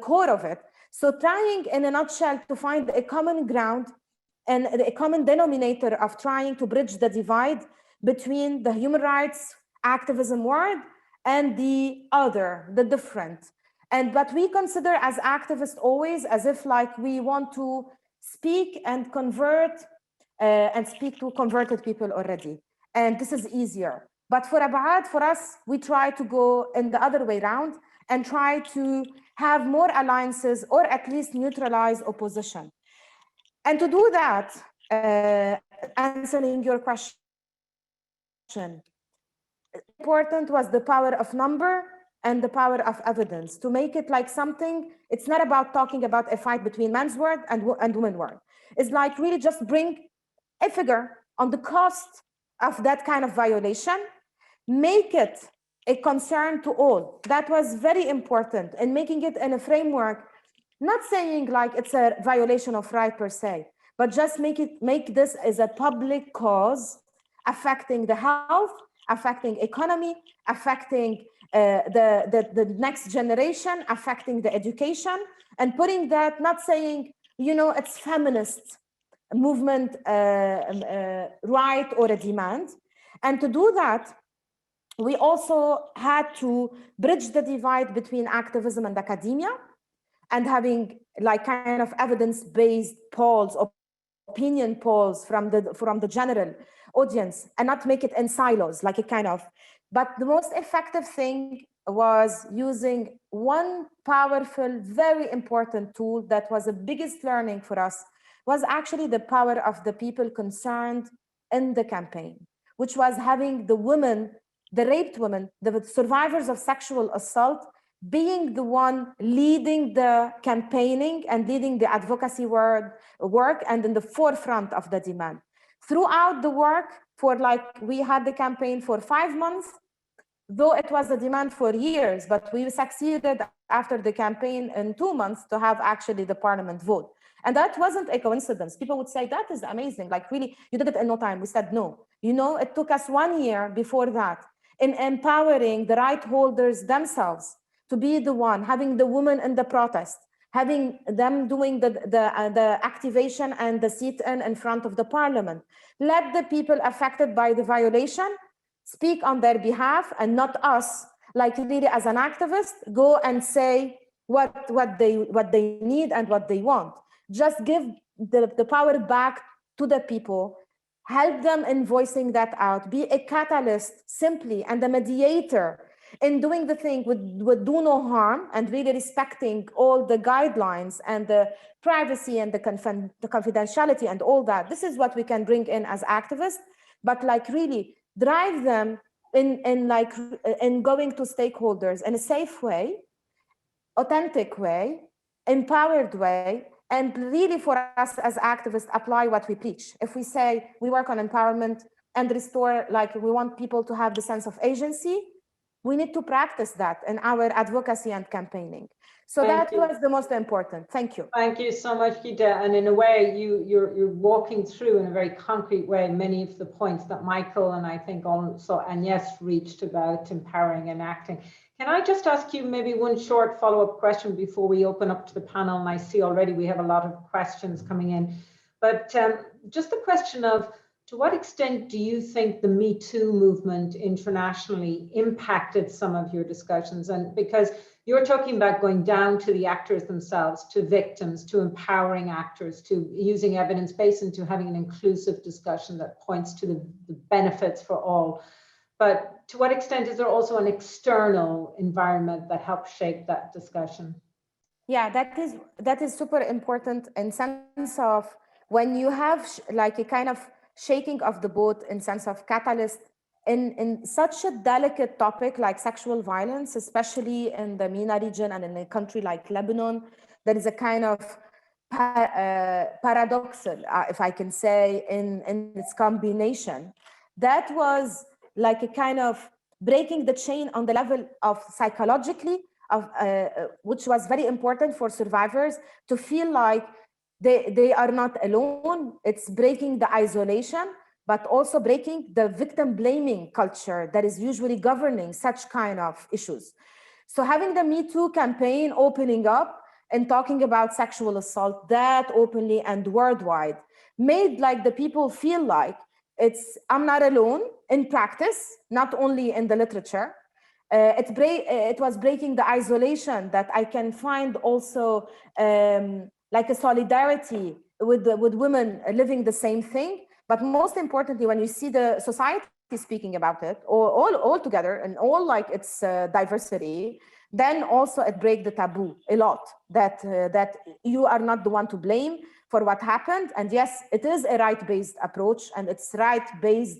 core of it. So trying in a nutshell to find a common ground and a common denominator of trying to bridge the divide between the human rights activism world and the other, the different. But we consider as activists always as if like we want to speak and convert and speak to converted people already. And this is easier. But for Abad, for us, we try to go in the other way around and try to have more alliances or at least neutralize opposition. And to do that, answering your question, important was the power of number and the power of evidence to make it like something. It's not about talking about a fight between men's world and women's world. It's like really just bring a figure on the cost of that kind of violation, make it a concern to all. That was very important, and making it in a framework, not saying like it's a violation of right per se, but just make this as a public cause affecting the health, affecting economy, affecting the next generation, affecting the education, and putting that, not saying, you know, it's feminist movement right or a demand. And to do that, we also had to bridge the divide between activism and academia, and having like kind of evidence-based polls, opinion polls from the general audience, and not make it in silos, like a kind of. But the most effective thing was using one powerful, very important tool that was the biggest learning for us, was actually the power of the people concerned in the campaign, which was having the women, the raped women, the survivors of sexual assault, being the one leading the campaigning and leading the advocacy work and in the forefront of the demand. Throughout the work, we had the campaign for 5 months, though it was a demand for years, but we succeeded after the campaign in 2 months to have actually the parliament vote. And that wasn't a coincidence. People would say, that is amazing, like really, you did it in no time. We said, no. You know, it took us 1 year before that in empowering the right holders themselves to be the one, having the women in the protest, having them doing the activation and the sit-in front of the parliament. Let the people affected by the violation speak on their behalf, and not us, like really as an activist, go and say what they need and what they want. Just give the power back to the people, help them in voicing that out, be a catalyst simply and a mediator in doing the thing would do no harm, and really respecting all the guidelines and the privacy and the confidentiality and all that. This is what we can bring in as activists, but like really drive them in going to stakeholders in a safe way, authentic way, empowered way, and really for us as activists, apply what we preach. If we say we work on empowerment and restore, like we want people to have the sense of agency, we need to practice that in our advocacy and campaigning. So that was the most important. Thank you. Thank you so much, Gita. And in a way, you're walking through in a very concrete way many of the points that Michael and I think also Agnes reached about empowering and acting. Can I just ask you maybe one short follow-up question before we open up to the panel? And I see already we have a lot of questions coming in. But just the question of, to what extent do you think the Me Too movement internationally impacted some of your discussions? And because you're talking about going down to the actors themselves, to victims, to empowering actors, to using evidence-based, and to having an inclusive discussion that points to the benefits for all. But to what extent is there also an external environment that helps shape that discussion? Yeah, that is super important in sense of when you have like a kind of shaking of the boat in sense of catalyst in such a delicate topic like sexual violence, especially in the MENA region and in a country like Lebanon, there is a kind of paradoxal, if I can say, in its combination. That was like a kind of breaking the chain on the level of psychologically, which was very important for survivors to feel like they are not alone. It's breaking the isolation, but also breaking the victim blaming culture that is usually governing such kind of issues. So having the Me Too campaign opening up and talking about sexual assault that openly and worldwide made like the people feel like I'm not alone in practice, not only in the literature. It was breaking the isolation that I can find also like a solidarity with women living the same thing. But most importantly, when you see the society speaking about it, or all together and all like its diversity, then also it breaks the taboo a lot, that you are not the one to blame for what happened. And yes, it is a right-based approach and it's right-based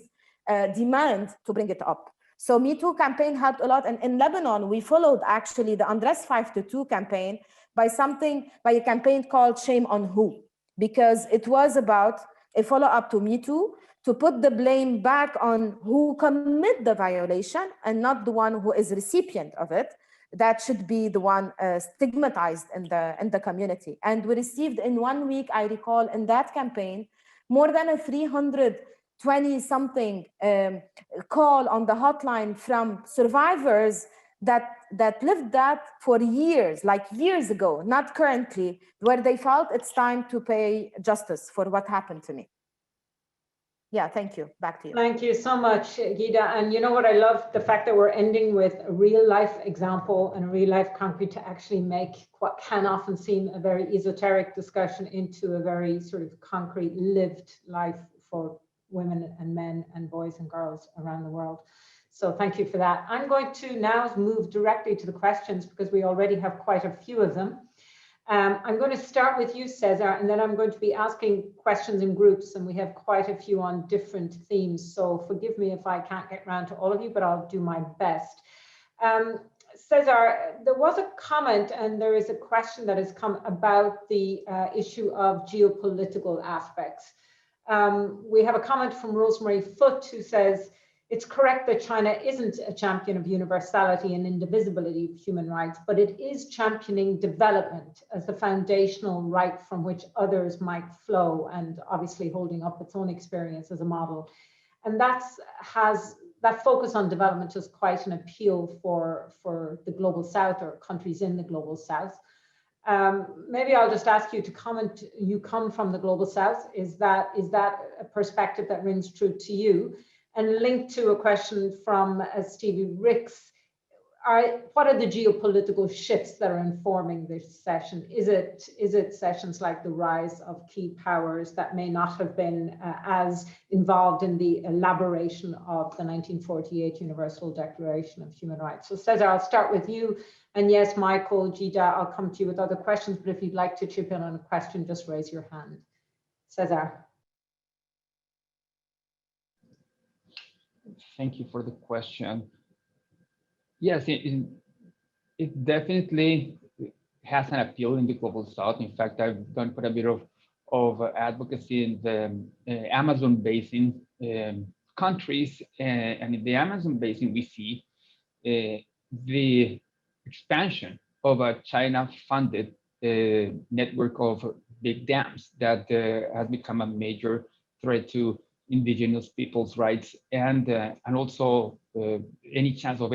demand to bring it up. So Me Too campaign helped a lot. And in Lebanon, we followed actually the Undress 522 campaign by a campaign called Shame on Who, because it was about a follow-up to Me Too, to put the blame back on who commit the violation and not the one who is recipient of it. That should be the one stigmatized in the community. And we received in 1 week, I recall, in that campaign, more than a 320-something call on the hotline from survivors that lived that for years, like years ago, not currently, where they felt it's time to pay justice for what happened to me. Yeah, thank you. Back to you. Thank you so much, Gita. And you know what I love? The fact that we're ending with a real life example and a real life concrete to actually make what can often seem a very esoteric discussion into a very sort of concrete lived life for women and men and boys and girls around the world. So thank you for that. I'm going to now move directly to the questions because we already have quite a few of them. I'm going to start with you, Cesar, and then I'm going to be asking questions in groups, and we have quite a few on different themes. So forgive me if I can't get around to all of you, but I'll do my best. Cesar, there was a comment and there is a question that has come about the issue of geopolitical aspects. We have a comment from Rosemary Foote who says, it's correct that China isn't a champion of universality and indivisibility of human rights, but it is championing development as the foundational right from which others might flow, and obviously holding up its own experience as a model. And that focus on development is quite an appeal for the global south or countries in the global south. Maybe I'll just ask you to comment. You come from the global south. Is that a perspective that rings true to you? And linked to a question from Stevie Ricks, what are the geopolitical shifts that are informing this session? Is it sessions like the rise of key powers that may not have been as involved in the elaboration of the 1948 Universal Declaration of Human Rights? So Cesar, I'll start with you. And yes, Michael, Gita, I'll come to you with other questions, but if you'd like to chip in on a question, just raise your hand. Cesar. Thank you for the question. Yes, it definitely has an appeal in the global south. In fact, I've done quite a bit of advocacy in the Amazon basin countries, and in the Amazon basin, we see the expansion of a China-funded network of big dams that has become a major threat to indigenous people's rights, and also any chance of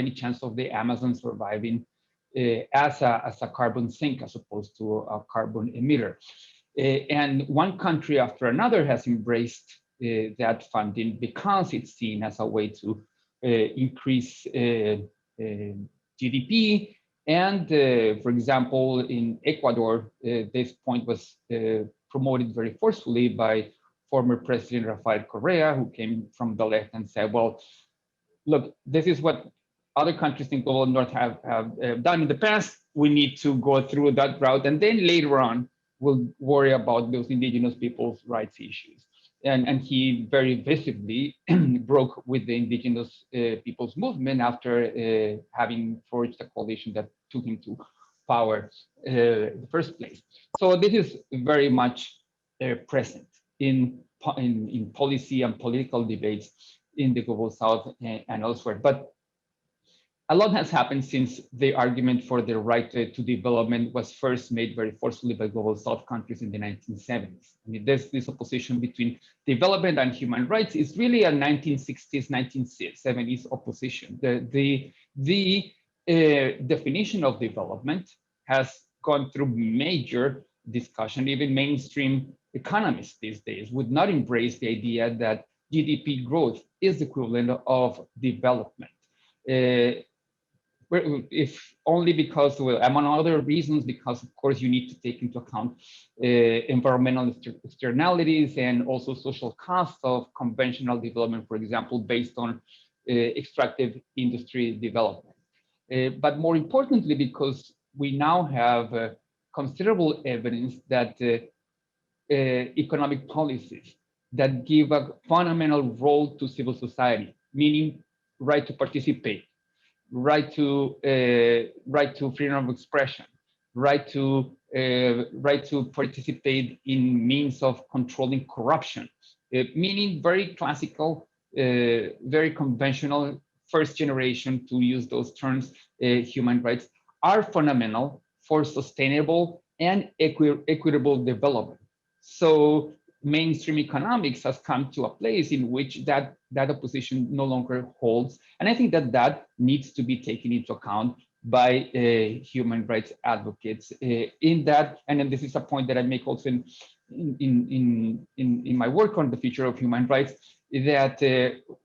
the Amazon surviving as a carbon sink as opposed to a carbon emitter. And one country after another has embraced that funding because it's seen as a way to increase GDP. And for example, in Ecuador, this point was promoted very forcefully by former President Rafael Correa, who came from the left and said, well, look, this is what other countries in global north have done in the past. We need to go through that route. And then later on, we'll worry about those indigenous people's rights issues. And he very visibly broke with the indigenous people's movement after having forged a coalition that took him to power in the first place. So this is very much present in policy and political debates in the global south and elsewhere. But a lot has happened since the argument for the right to development was first made very forcefully by global south countries in the 1970s. I mean, this opposition between development and human rights is really a 1960s, 1970s opposition. The definition of development has gone through major discussion. Even mainstream economists these days would not embrace the idea that GDP growth is the equivalent of development. If only because, well, among other reasons, because of course you need to take into account environmental externalities and also social costs of conventional development, for example, based on extractive industry development. But more importantly, because we now have considerable evidence that economic policies that give a fundamental role to civil society, meaning right to participate, right to freedom of expression, right to participate in means of controlling corruption, meaning very classical, very conventional, first generation, to use those terms, human rights are fundamental for sustainable and equitable development. So mainstream economics has come to a place in which that opposition no longer holds. And I think that needs to be taken into account by human rights advocates in that. And then this is a point that I make also in my work on the future of human rights, that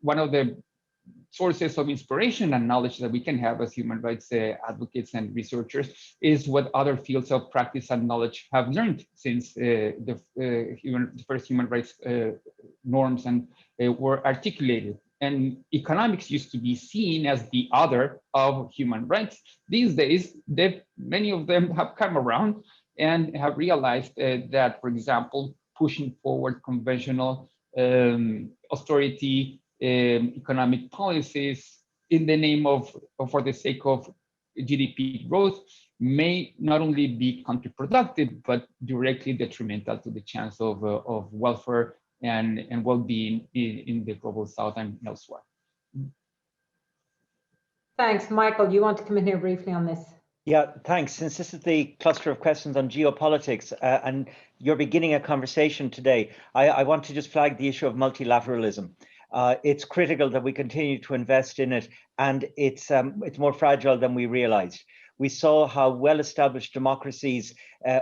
one of the sources of inspiration and knowledge that we can have as human rights advocates and researchers is what other fields of practice and knowledge have learned since the first human rights norms and were articulated. And economics used to be seen as the other of human rights. These days, many of them have come around and have realized that, for example, pushing forward conventional austerity economic policies in the name of, for the sake of GDP growth, may not only be counterproductive, but directly detrimental to the chance of welfare and well-being in the global south and elsewhere. Thanks. Michael, you want to come in here briefly on this? Yeah, thanks. Since this is the cluster of questions on geopolitics and you're beginning a conversation today, I want to just flag the issue of multilateralism. It's critical that we continue to invest in it, and it's more fragile than we realized. We saw how well-established democracies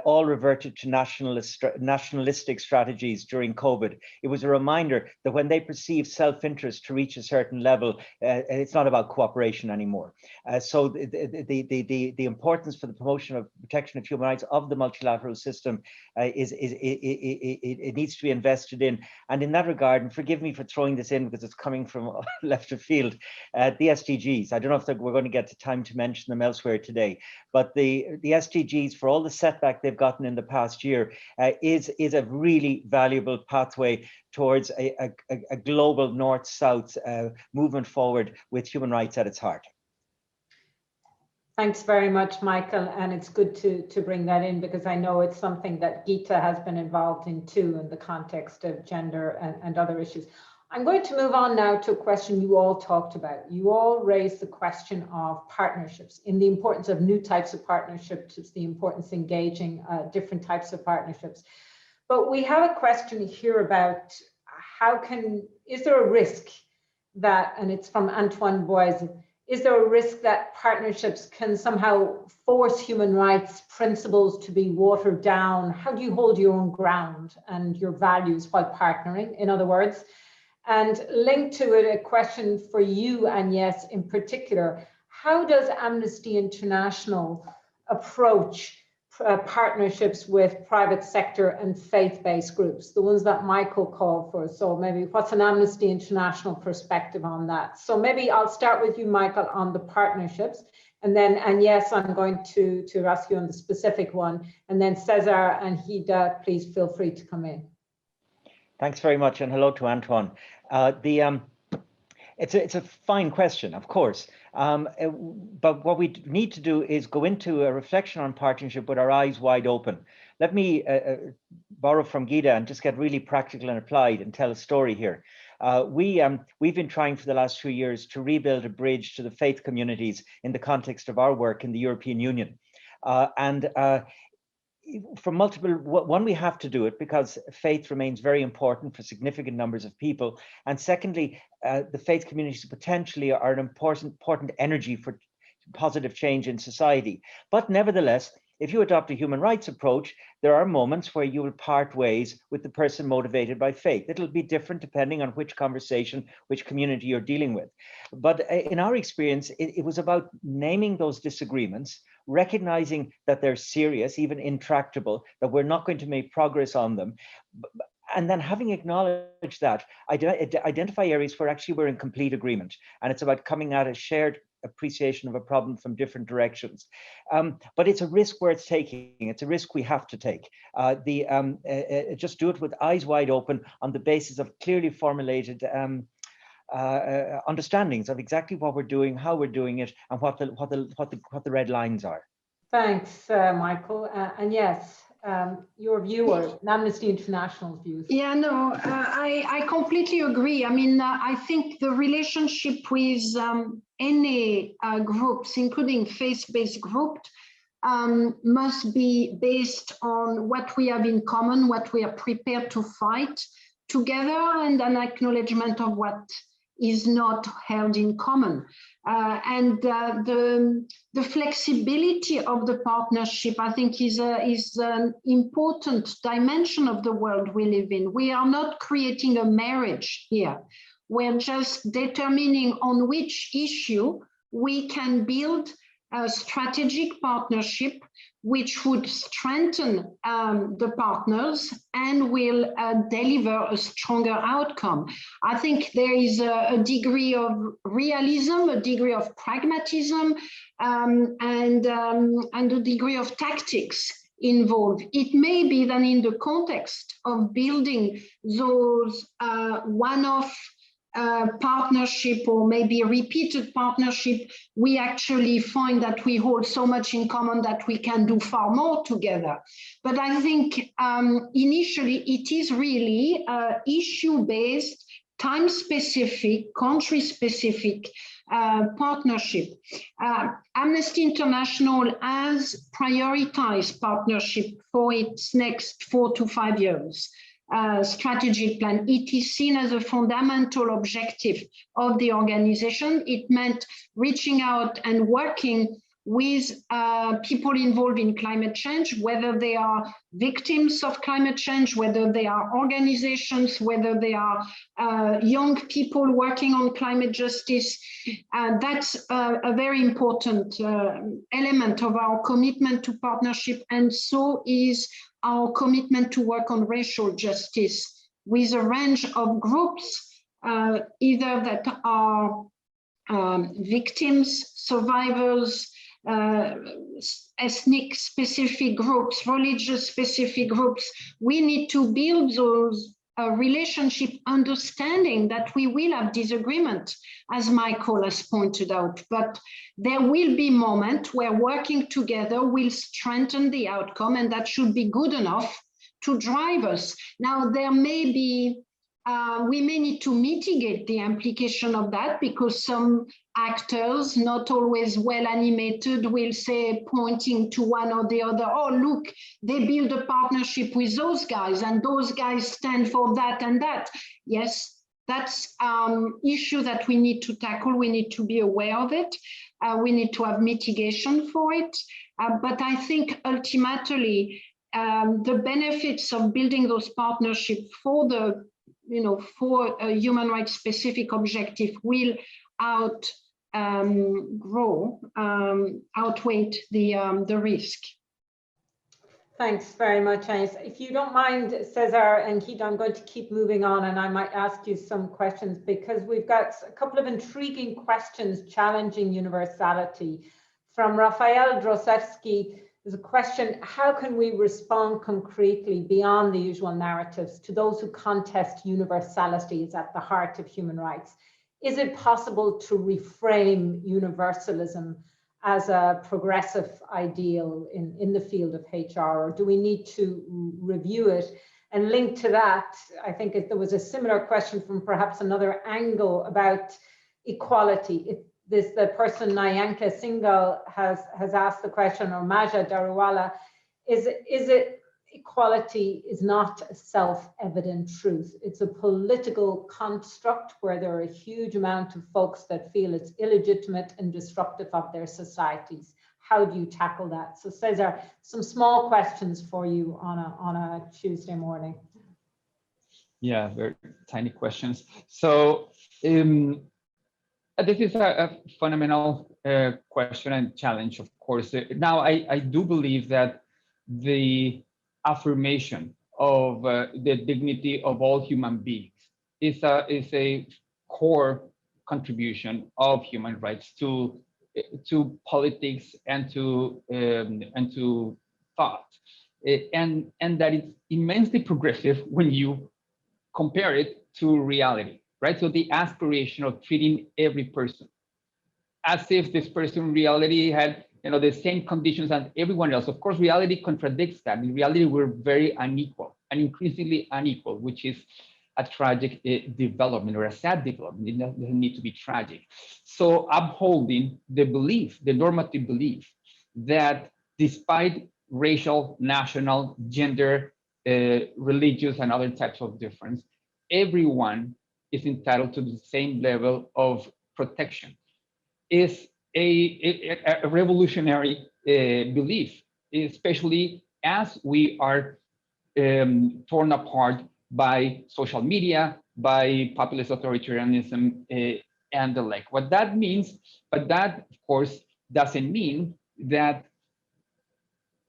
all reverted to nationalistic strategies during COVID. It was a reminder that when they perceive self-interest to reach a certain level, it's not about cooperation anymore. So the importance for the promotion of protection of human rights of the multilateral system it needs to be invested in. And in that regard, and forgive me for throwing this in because it's coming from left of field, the SDGs. I don't know if we're going to get the time to mention them elsewhere today. But the SDGs, for all the setback they've gotten in the past year, is a really valuable pathway towards a global north-south movement forward with human rights at its heart. Thanks very much, Michael. And it's good to bring that in, because I know it's something that Gita has been involved in too, in the context of gender and other issues. I'm going to move on now to a question you all talked about. You all raised the question of partnerships, in the importance of new types of partnerships, the importance of engaging different types of partnerships. But we have a question here about is there a risk that, and it's from Antoine Boise, is there a risk that partnerships can somehow force human rights principles to be watered down? How do you hold your own ground and your values while partnering, in other words? And linked to it, a question for you, Agnes, in particular. How does Amnesty International approach partnerships with private sector and faith-based groups, the ones that Michael called for? So maybe what's an Amnesty International perspective on that? So maybe I'll start with you, Michael, on the partnerships. And then Agnes, I'm going to ask you on the specific one. And then Cesar and Hida, please feel free to come in. Thanks very much, and hello to Antoine. It's a fine question, of course, but what we need to do is go into a reflection on partnership with our eyes wide open. Let me borrow from Gita and just get really practical and applied and tell a story here. We've been trying for the last few years to rebuild a bridge to the faith communities in the context of our work in the European Union. For multiple, one, we have to do it because faith remains very important for significant numbers of people. And secondly, the faith communities potentially are an important energy for positive change in society. But nevertheless, if you adopt a human rights approach, there are moments where you will part ways with the person motivated by faith. It'll be different depending on which conversation, which community you're dealing with. But in our experience, it was about naming those disagreements, recognizing that they're serious, even intractable, that we're not going to make progress on them. And then having acknowledged that, identify areas where actually we're in complete agreement. And it's about coming at a shared appreciation of a problem from different directions. But it's a risk worth taking. It's a risk we have to take. Just do it with eyes wide open on the basis of clearly formulated understandings of exactly what we're doing, how we're doing it, and what the red lines are. Thanks, Michael. And yes, your view or Amnesty International's views. Yeah, no, I completely agree. I mean, I think the relationship with any groups, including faith-based groups, must be based on what we have in common, what we are prepared to fight together, and an acknowledgement of what is not held in common. The flexibility of the partnership, I think, is an important dimension of the world we live in. We are not creating a marriage here. We're just determining on which issue we can build a strategic partnership which would strengthen the partners and will deliver a stronger outcome. I think there is a degree of realism, a degree of pragmatism, and a degree of tactics involved. It may be that in the context of building those one-off partnership or maybe a repeated partnership, we actually find that we hold so much in common that we can do far more together. But I think initially it is really issue-based, time-specific, country-specific partnership. Amnesty International has prioritized partnership for its next 4 to 5 years. Strategic plan. It is seen as a fundamental objective of the organization. It meant reaching out and working with people involved in climate change, whether they are victims of climate change, whether they are organizations, whether they are young people working on climate justice. That's a very important element of our commitment to partnership, and so is our commitment to work on racial justice with a range of groups, either that are victims, survivors, ethnic specific groups, religious specific groups. We need to build those relationship understanding that we will have disagreement, as Michael has pointed out, but there will be moments where working together will strengthen the outcome, and that should be good enough to drive us. Now, there may be, we may need to mitigate the implication of that, because some actors, not always well animated, will say, pointing to one or the other, oh, look, they build a partnership with those guys and those guys stand for that and that. Yes, that's issue that we need to tackle. We need to be aware of it. We need to have mitigation for it. But I think ultimately, the benefits of building those partnerships for the, for a human rights specific objective will outweigh the risk. Thanks very much, Agnes. If you don't mind, Cesar and Keith, I'm going to keep moving on, and I might ask you some questions because we've got a couple of intriguing questions challenging universality. From Rafael Drosevsky, there's a question: how can we respond concretely beyond the usual narratives to those who contest universality is at the heart of human rights? Is it possible to reframe universalism as a progressive ideal in the field of HR, or do we need to review it? And linked to that, I think there was a similar question from perhaps another angle about equality. The person Nayanka Singhal has asked the question, or Maja Daruwala, is it equality is not a self-evident truth. It's a political construct where there are a huge amount of folks that feel it's illegitimate and disruptive of their societies. How do you tackle that? So Cesar, some small questions for you on a Tuesday morning. Yeah, very tiny questions. So this is a fundamental question and challenge, of course. Now, I do believe that the affirmation of the dignity of all human beings is a core contribution of human rights to politics and to thought, and that it's immensely progressive when you compare it to reality. right? So the aspiration of treating every person as if this person in reality had, the same conditions as everyone else. Of course, reality contradicts that. In reality, we're very unequal and increasingly unequal, which is a tragic development or a sad development. It doesn't need to be tragic. So upholding the belief, the normative belief that despite racial, national, gender, religious, and other types of difference, everyone is entitled to the same level of protection is a revolutionary belief, especially as we are torn apart by social media, by populist authoritarianism, and the like. What that means, but that, of course, doesn't mean that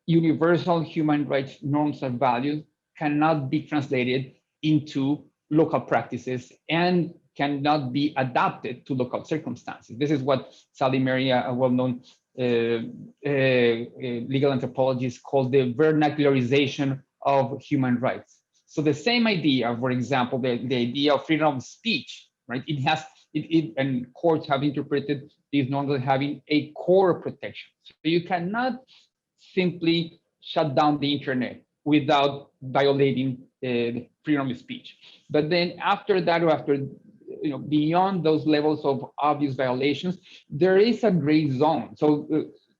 universal human rights norms and values cannot be translated into local practices and cannot be adapted to local circumstances. This is what Sally Mary, a well-known legal anthropologist, called the vernacularization of human rights. So the same idea, for example, the idea of freedom of speech, right? And courts have interpreted these norms as having a core protection. So you cannot simply shut down the internet without violating the freedom of speech. But then after that, or after, beyond those levels of obvious violations, there is a gray zone. So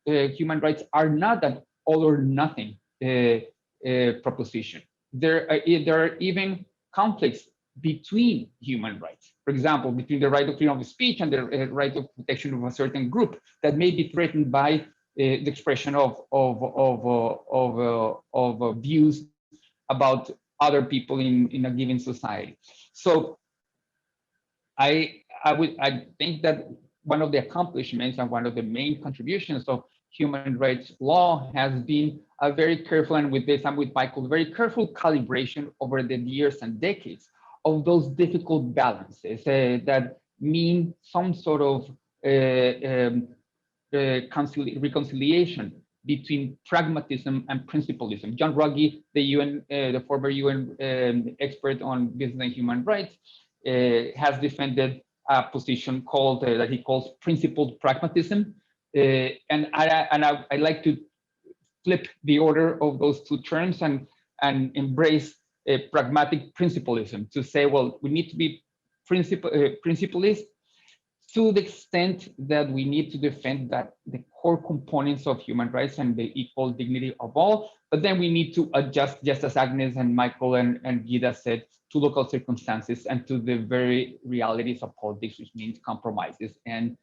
human rights are not an all or nothing proposition. There are even conflicts between human rights. For example, between the right of freedom of speech and the right of protection of a certain group that may be threatened by the expression of views about other people in a given society. So I think that one of the accomplishments and one of the main contributions of human rights law has been a very careful, and with this I'm with Michael, very careful calibration over the years and decades of those difficult balances that mean some sort of reconciliation between pragmatism and principalism. John Ruggie, the former UN expert on business and human rights, has defended a position called that he calls principled pragmatism, and I like to flip the order of those two terms and embrace pragmatic principlism, to say, well, we need to be principlist to the extent that we need to defend that the core components of human rights and the equal dignity of all, but then we need to adjust, just as Agnes and Michael and Gita said, to local circumstances and to the very realities of politics, which means compromises and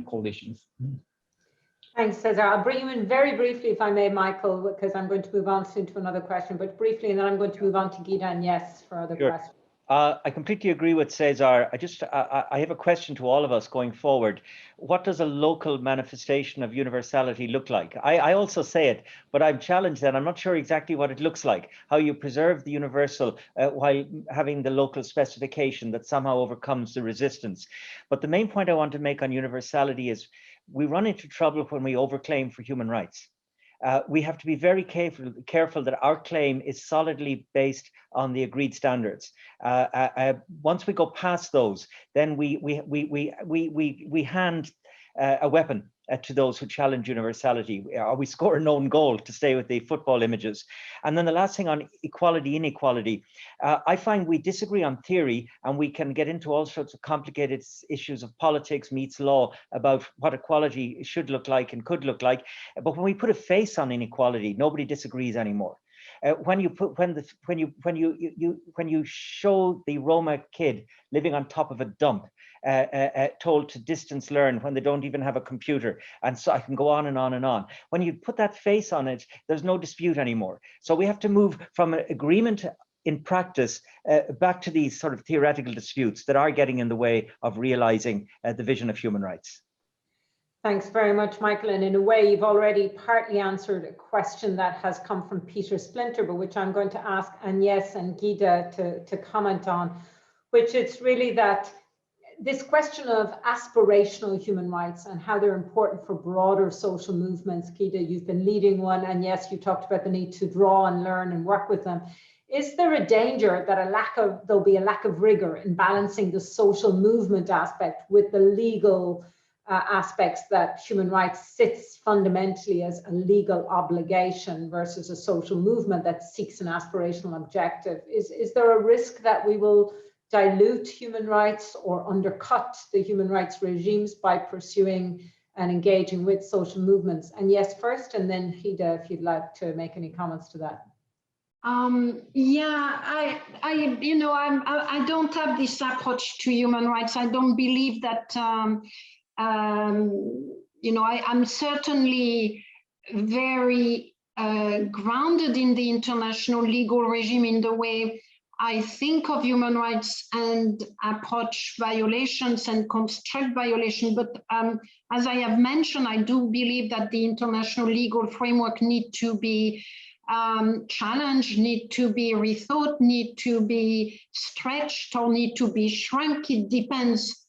coalitions. Thanks, Cesar. I'll bring you in very briefly, if I may, Michael, because I'm going to move on soon to another question, but briefly, and then I'm going to move on to Gita and Yes for other questions. I completely agree with Cesar. I have a question to all of us going forward. What does a local manifestation of universality look like? I also say it, but I'm challenged that I'm not sure exactly what it looks like, how you preserve the universal while having the local specification that somehow overcomes the resistance. But the main point I want to make on universality is we run into trouble when we overclaim for human rights. We have to be very careful that our claim is solidly based on the agreed standards. Once we go past those, then we hand a weapon to those who challenge universality, or we score an own goal, to stay with the football images. And then the last thing on equality, inequality, I find we disagree on theory, and we can get into all sorts of complicated issues of politics meets law about what equality should look like and could look like. But when we put a face on inequality, nobody disagrees anymore. When you show the Roma kid living on top of a dump, told to distance learn when they don't even have a computer, and so I can go on and on and on. When you put that face on it, there's no dispute anymore. So we have to move from an agreement in practice back to these sort of theoretical disputes that are getting in the way of realizing the vision of human rights. Thanks very much, Michael. And in a way, you've already partly answered a question that has come from Peter Splinter, but which I'm going to ask Agnes and Gita to comment on, which it's really that this question of aspirational human rights and how they're important for broader social movements. Gita, you've been leading one, and yes, you talked about the need to draw and learn and work with them. is there a danger that there'll be a lack of rigor in balancing the social movement aspect with the legal aspects that human rights sits fundamentally as a legal obligation versus a social movement that seeks an aspirational objective? Is there a risk that we will dilute human rights or undercut the human rights regimes by pursuing and engaging with social movements? And yes, first, and then Hida, if you'd like to make any comments to that. Yeah, I don't have this approach to human rights. I don't believe that. I'm certainly very grounded in the international legal regime in the way I think of human rights and approach violations and construct violations. But as I have mentioned, I do believe that the international legal framework need to be challenged, need to be rethought, need to be stretched, or need to be shrunk. It depends.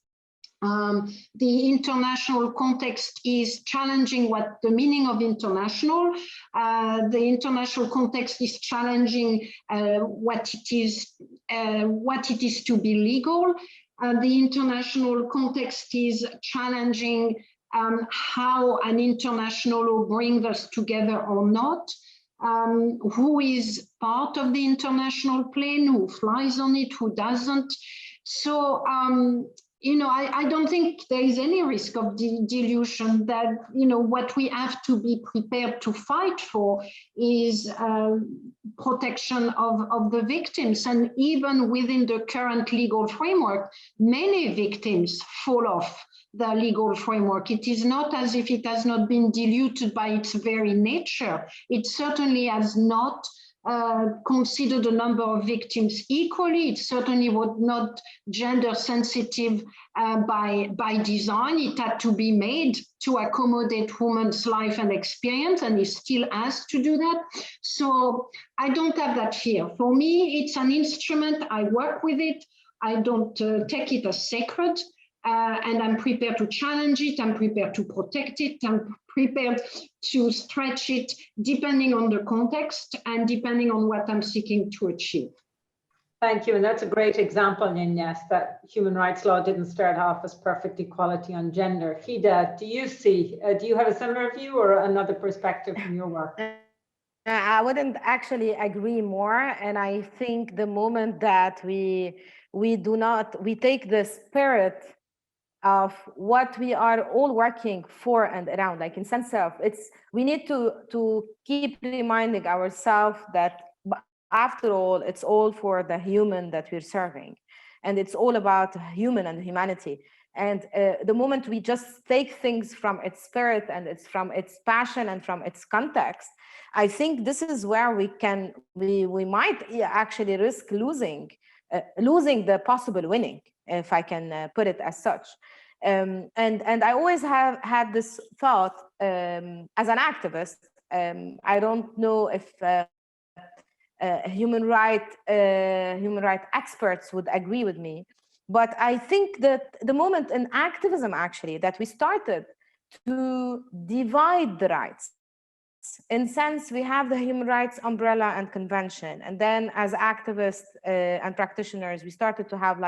The international context is challenging what the meaning of international. The international context is challenging what it is to be legal. The international context is challenging how an international law brings us together or not. Who is part of the international plane, who flies on it, who doesn't. So, I don't think there is any risk of dilution. That, what we have to be prepared to fight for is protection of the victims. And even within the current legal framework, many victims fall off the legal framework. It is not as if it has not been diluted by its very nature. It certainly has not considered the number of victims equally. It certainly was not gender sensitive by design. It had to be made to accommodate women's life and experience, and it still has to do that. So I don't have that fear. For me, it's an instrument. I work with it. I don't take it as sacred. And I'm prepared to challenge it, I'm prepared to protect it, I'm prepared to stretch it depending on the context and depending on what I'm seeking to achieve. Thank you, and that's a great example, Ines, that human rights law didn't start off as perfect equality on gender. Hida, do you have a similar view or another perspective from your work? I wouldn't actually agree more, and I think the moment that we take the spirit of what we are all working for and around, like in sense of we need to keep reminding ourselves that after all, it's all for the human that we're serving, and it's all about human and humanity. And the moment we just take things from its spirit and it's from its passion and from its context, I think this is where we might actually risk losing the possible winning, if I can put it as such. And I always have had this thought as an activist. I don't know if human rights experts would agree with me, but I think that the moment in activism actually that we started to divide the rights. In sense, we have the human rights umbrella and convention, and then as activists and practitioners, we started to have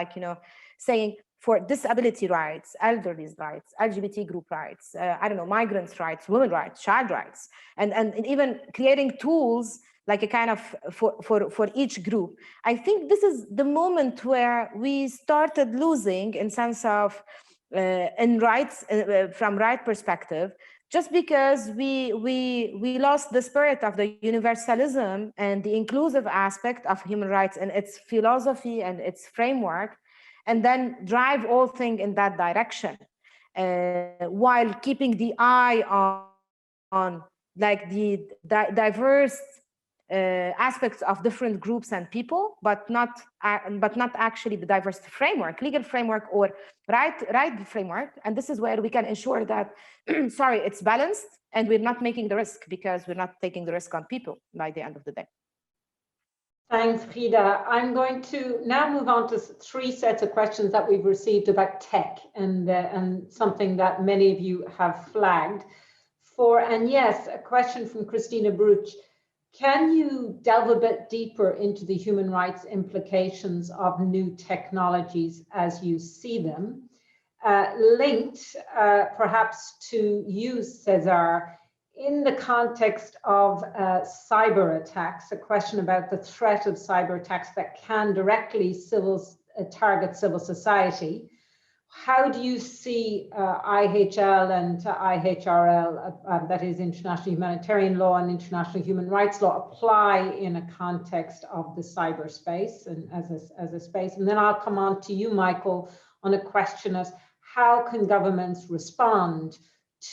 saying for disability rights, elderly rights, LGBT group rights, migrants' rights, women's rights, child rights, and even creating tools like a kind of for each group. I think this is the moment where we started losing in sense of in rights from right perspective, just because we lost the spirit of the universalism and the inclusive aspect of human rights and its philosophy and its framework, and then drive all things in that direction, while keeping the eye on like the diverse aspects of different groups and people, but not actually the diverse framework, legal framework or right framework. And this is where we can ensure that, sorry, it's balanced and we're not making the risk, because we're not taking the risk on people by the end of the day. Thanks, Hida. I'm going to now move on to 3 sets of questions that we've received about tech and something that many of you have flagged. And yes, a question from Christina Bruch. Can you delve a bit deeper into the human rights implications of new technologies as you see them? Linked perhaps to you, Cesar, in the context of cyber attacks, a question about the threat of cyber attacks that can directly target civil society. How do you see IHL and IHRL, that is international humanitarian law and international human rights law, apply in a context of the cyberspace and as a space? And then I'll come on to you, Michael, on a question as how can governments respond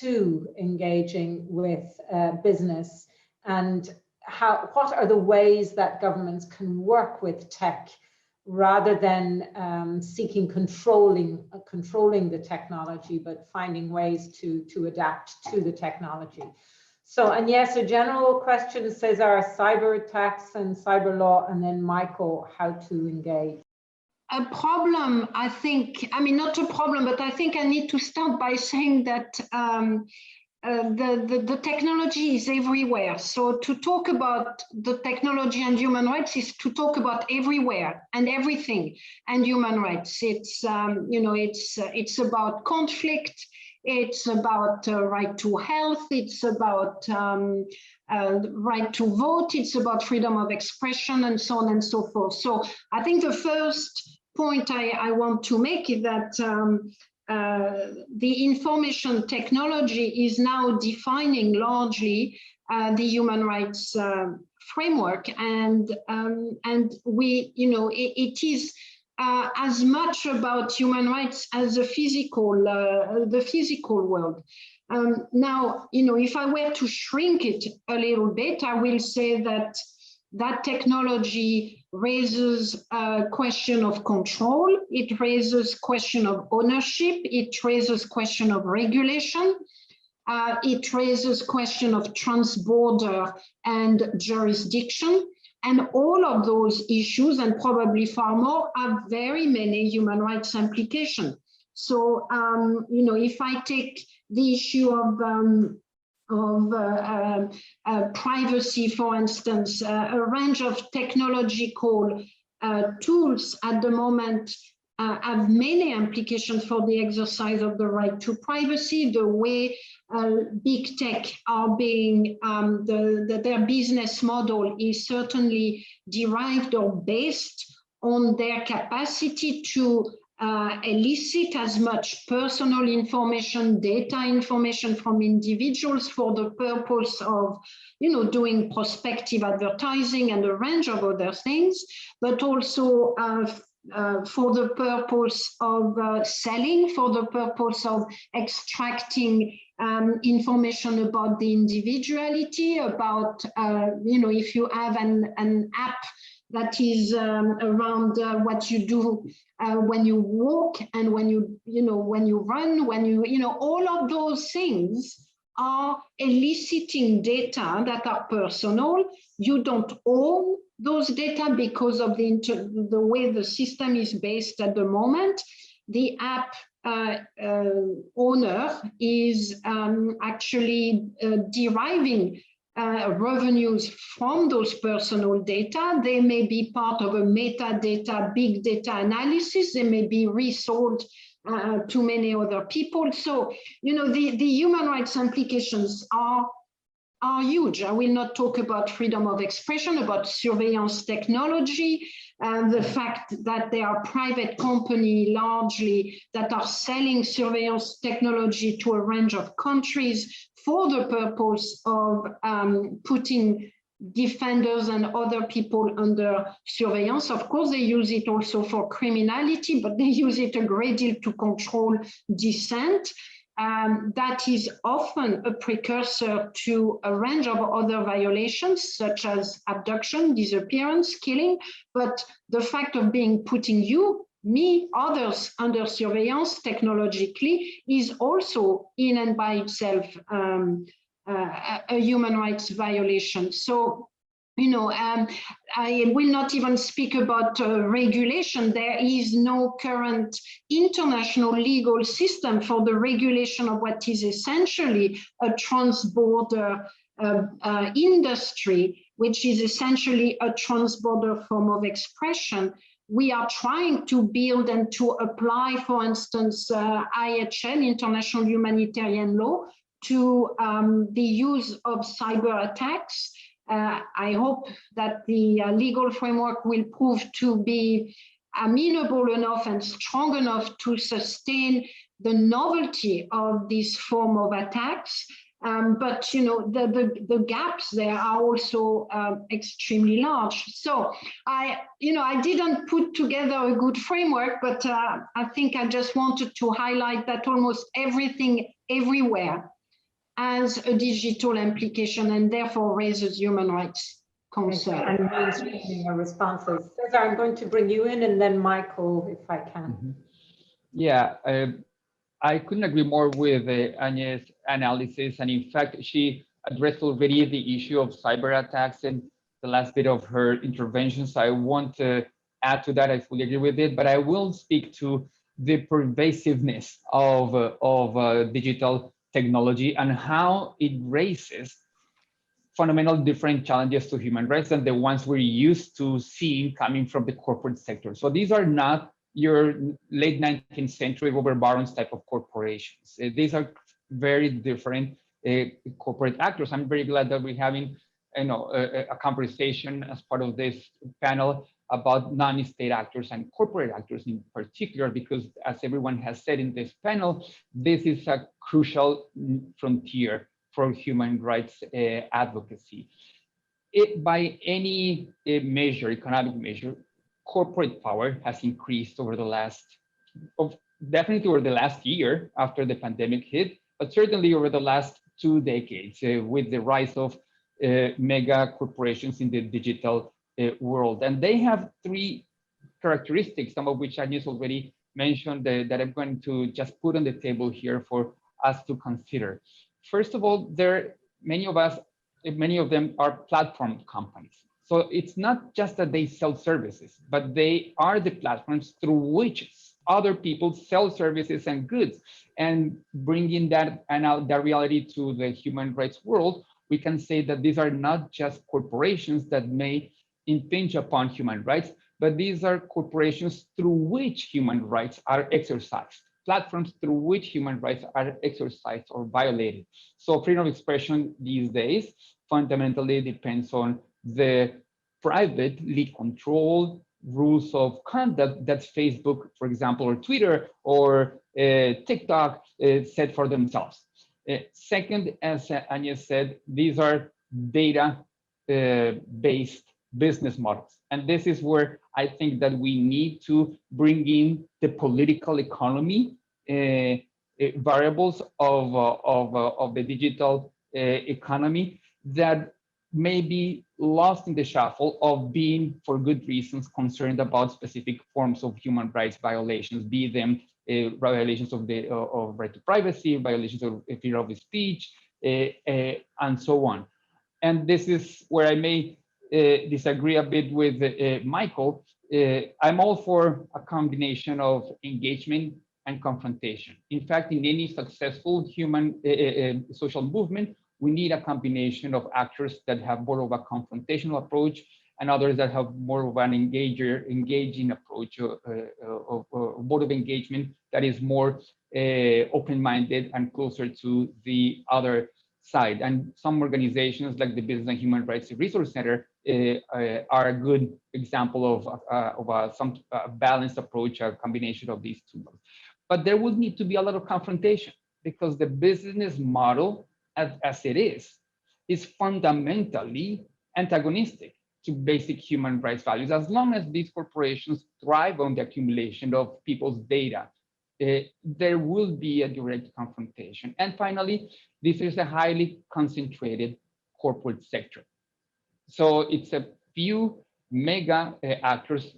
to engaging with business, and what are the ways that governments can work with tech rather than seeking controlling the technology, but finding ways to adapt to the technology. So, and yes, a general question says our cyber attacks and cyber law, and then Michael, how to engage. A problem, I think, I mean, not a problem, but I think I need to start by saying that the technology is everywhere. So to talk about the technology and human rights is to talk about everywhere and everything and human rights. It's, you know, it's about conflict. It's about right to health. It's about right to vote. It's about freedom of expression and so on and so forth. So I think the first point I want to make is that the information technology is now defining largely the human rights framework, and we, you know, it is as much about human rights as the physical world. Now, you know, if I were to shrink it a little bit, I will say that that technology raises a question of control, it raises question of ownership, it raises question of regulation, it raises question of transborder and jurisdiction, and all of those issues, and probably far more, have very many human rights implications. So, you know, if I take the issue of privacy, for instance, a range of technological tools at the moment have many implications for the exercise of the right to privacy, the way big tech are being, their business model is certainly derived or based on their capacity to elicit as much personal information, data information from individuals for the purpose of, you know, doing prospective advertising and a range of other things, but also for the purpose of selling, for the purpose of extracting information about the individuality, about, you know, if you have an app that is around what you do when you walk and when you run, all of those things are eliciting data that are personal. You don't own those data because of the way the system is based at the moment. The app owner is actually deriving revenues from those personal data. They may be part of a metadata, big data analysis. They may be resold to many other people. So, you know, the human rights implications are huge. I will not talk about freedom of expression, about surveillance technology, the fact that there are private companies largely that are selling surveillance technology to a range of countries for the purpose of putting defenders and other people under surveillance. Of course, they use it also for criminality, but they use it a great deal to control dissent. That is often a precursor to a range of other violations, such as abduction, disappearance, killing. But the fact of putting you, me, others under surveillance technologically is also in and by itself a human rights violation. So, you know, I will not even speak about regulation. There is no current international legal system for the regulation of what is essentially a transborder industry, which is essentially a transborder form of expression, we are trying to build and to apply, for instance, IHL, International Humanitarian Law, to the use of cyber attacks. I hope that the legal framework will prove to be amenable enough and strong enough to sustain the novelty of this form of attacks. But you know, the gaps there are also extremely large. So I didn't put together a good framework, but I think I just wanted to highlight that almost everything everywhere has a digital implication and therefore raises human rights concerns. And mainstreaming our responses. Cesar, I'm going to bring you in, and then Michael, if I can. Mm-hmm. Yeah, I couldn't agree more with Anya's analysis. And in fact, she addressed already the issue of cyber attacks in the last bit of her intervention. So I won't add to that. I fully agree with it, but I will speak to the pervasiveness of digital technology and how it raises fundamental different challenges to human rights than the ones we're used to seeing coming from the corporate sector. So these are not your late 19th century Robert Barron's type of corporations. These are very different corporate actors. I'm very glad that we're having a conversation as part of this panel about non-state actors and corporate actors in particular, because as everyone has said in this panel, this is a crucial frontier for human rights advocacy. By any measure, economic measure, corporate power has increased over the last, definitely over the last year after the pandemic hit, but certainly over the last 2 decades with the rise of mega corporations in the digital world. And they have 3 characteristics, some of which Agnes already mentioned, that I'm going to just put on the table here for us to consider. First of all, many of them are platform companies. So it's not just that they sell services, but they are the platforms through which other people sell services and goods. And bringing that reality to the human rights world, we can say that these are not just corporations that may impinge upon human rights, but these are corporations through which human rights are exercised, platforms through which human rights are exercised or violated. So freedom of expression these days fundamentally depends on the privately controlled rules of conduct that Facebook, for example, or Twitter or TikTok set for themselves. Second, as Anya said, these are data-based business models. And this is where I think that we need to bring in the political economy variables of the digital economy that may be lost in the shuffle of being, for good reasons, concerned about specific forms of human rights violations, be them violations of right to privacy, violations of freedom of speech, and so on. And this is where I may disagree a bit with Michael. I'm all for a combination of engagement and confrontation. In fact, in any successful human social movement, we need a combination of actors that have more of a confrontational approach and others that have more of an engaging approach, mode of engagement that is more open-minded and closer to the other side. And some organizations like the Business and Human Rights Resource Center are a good example of some balanced approach, a combination of these two. But there would need to be a lot of confrontation because the business model as it is fundamentally antagonistic to basic human rights values. As long as these corporations thrive on the accumulation of people's data, there will be a direct confrontation. And finally, this is a highly concentrated corporate sector. So it's a few mega actors.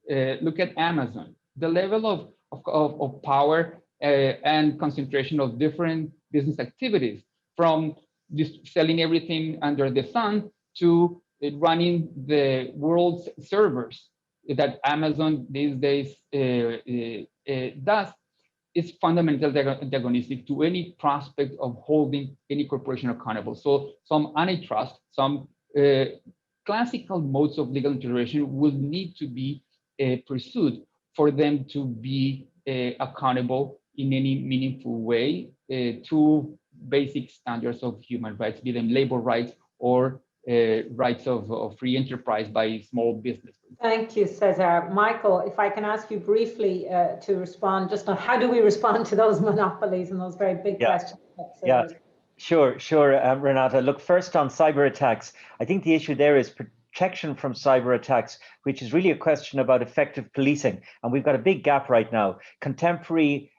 Look at Amazon. The level of power and concentration of different business activities, from selling everything under the sun to running the world's servers that Amazon these days does, is fundamentally antagonistic to any prospect of holding any corporation accountable. So some antitrust, some classical modes of legal intervention will need to be pursued for them to be accountable in any meaningful way to basic standards of human rights, be them labor rights or rights of free enterprise by small business. Thank you, Cesar. Michael, if I can ask you briefly to respond just on how do we respond to those monopolies and those very big questions. Yeah, sure, Renata. Look, first on cyber attacks, I think the issue there is protection from cyber attacks, which is really a question about effective policing. And we've got a big gap right now. Contemporary,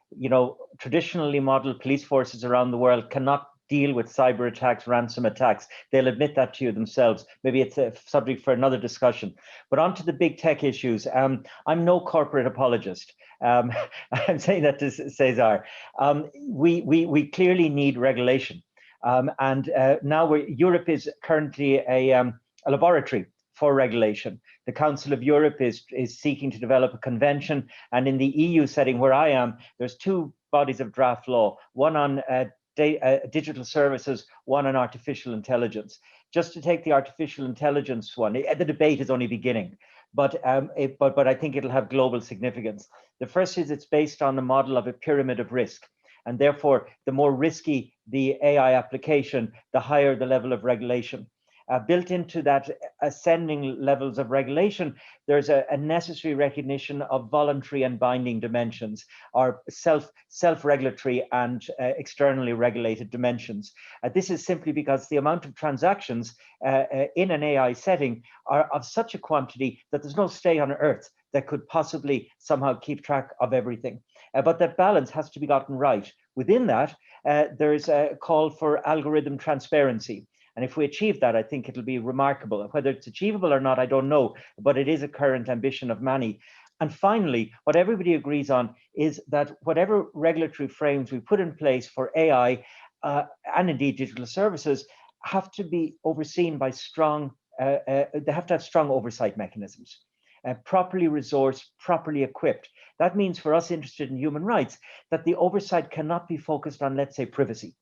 traditionally modeled police forces around the world cannot deal with cyber attacks, ransom attacks. They'll admit that to you themselves. Maybe it's a subject for another discussion. But on to the big tech issues. I'm no corporate apologist. I'm saying that to Cesar. We clearly need regulation. Now Europe is currently a laboratory for regulation. The Council of Europe is seeking to develop a convention. And in the EU setting where I am, there's two bodies of draft law, one on digital services, one on artificial intelligence. Just to take the artificial intelligence one, the debate is only beginning, but I think it'll have global significance. The first is it's based on the model of a pyramid of risk. And therefore, the more risky the AI application, the higher the level of regulation. Built into that ascending levels of regulation, there's a necessary recognition of voluntary and binding dimensions, or self-regulatory and externally regulated dimensions. This is simply because the amount of transactions in an AI setting are of such a quantity that there's no state on earth that could possibly somehow keep track of everything. But that balance has to be gotten right. Within that, there's a call for algorithm transparency. And if we achieve that, I think it'll be remarkable. Whether it's achievable or not, I don't know, but it is a current ambition of many. And finally, what everybody agrees on is that whatever regulatory frames we put in place for AI and indeed digital services have to be overseen by strong, they have to have strong oversight mechanisms. Properly resourced, properly equipped. That means for us interested in human rights, that the oversight cannot be focused on, let's say, privacy.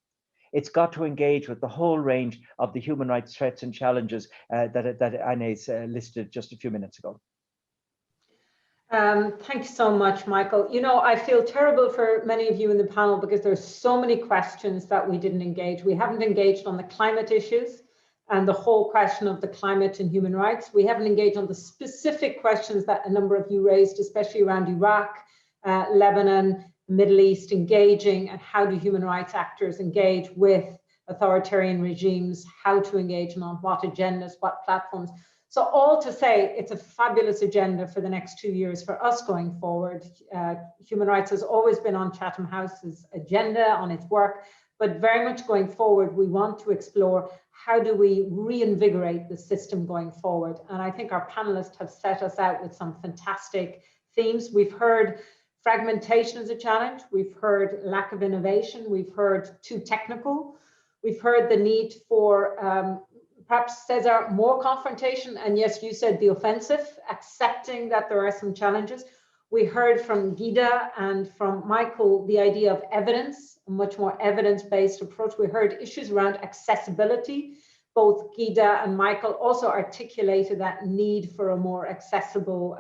It's got to engage with the whole range of the human rights threats and challenges that Anne's listed just a few minutes ago. Thank you so much, Michael. I feel terrible for many of you in the panel because there's so many questions that we didn't engage. We haven't engaged on the climate issues and the whole question of the climate and human rights. We haven't engaged on the specific questions that a number of you raised, especially around Iraq, Lebanon, Middle East, engaging, and how do human rights actors engage with authoritarian regimes, how to engage and on what agendas, what platforms. So all to say, it's a fabulous agenda for the next 2 years for us going forward. Human rights has always been on Chatham House's agenda, on its work, but very much going forward, we want to explore how do we reinvigorate the system going forward. And I think our panelists have set us out with some fantastic themes. We've heard fragmentation is a challenge. We've heard lack of innovation. We've heard too technical. We've heard the need for perhaps, Cesar, more confrontation. And yes, you said the offensive, accepting that there are some challenges. We heard from Gida and from Michael the idea of evidence, a much more evidence-based approach. We heard issues around accessibility. Both Gida and Michael also articulated that need for a more accessible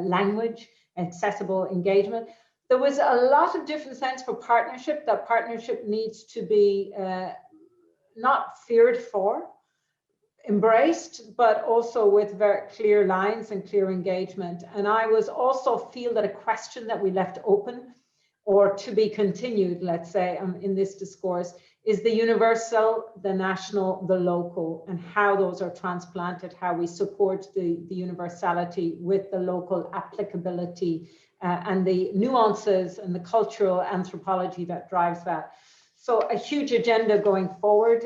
language, accessible engagement. There was a lot of different sense for partnership. That partnership needs to be not feared for, embraced, but also with very clear lines and clear engagement. And I was also feel that a question that we left open or to be continued, let's say, in this discourse is the universal, the national, the local, and how those are transplanted, how we support the universality with the local applicability and the nuances and the cultural anthropology that drives that. So a huge agenda going forward.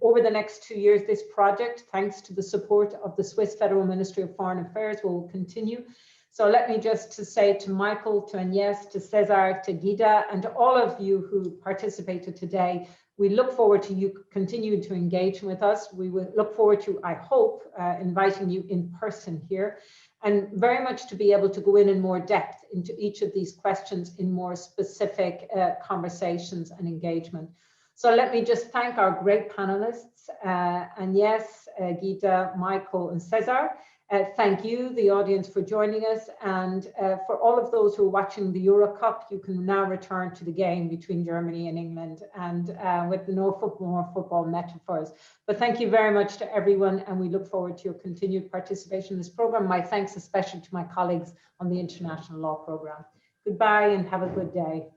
Over the next 2 years, this project, thanks to the support of the Swiss Federal Ministry of Foreign Affairs, will continue. So let me just to say to Michael, to Agnes, to Cesar, to Gida, and to all of you who participated today, we look forward to you continuing to engage with us. We will look forward to, I hope, inviting you in person here, and very much to be able to go in more depth into each of these questions in more specific conversations and engagement. So let me just thank our great panelists, and yes, Gita, Michael, and Cesar. Thank you, the audience, for joining us. And for all of those who are watching the Euro Cup, you can now return to the game between Germany and England, and with no more football metaphors. But thank you very much to everyone, and we look forward to your continued participation in this program. My thanks especially to my colleagues on the International Law Program. Goodbye and have a good day.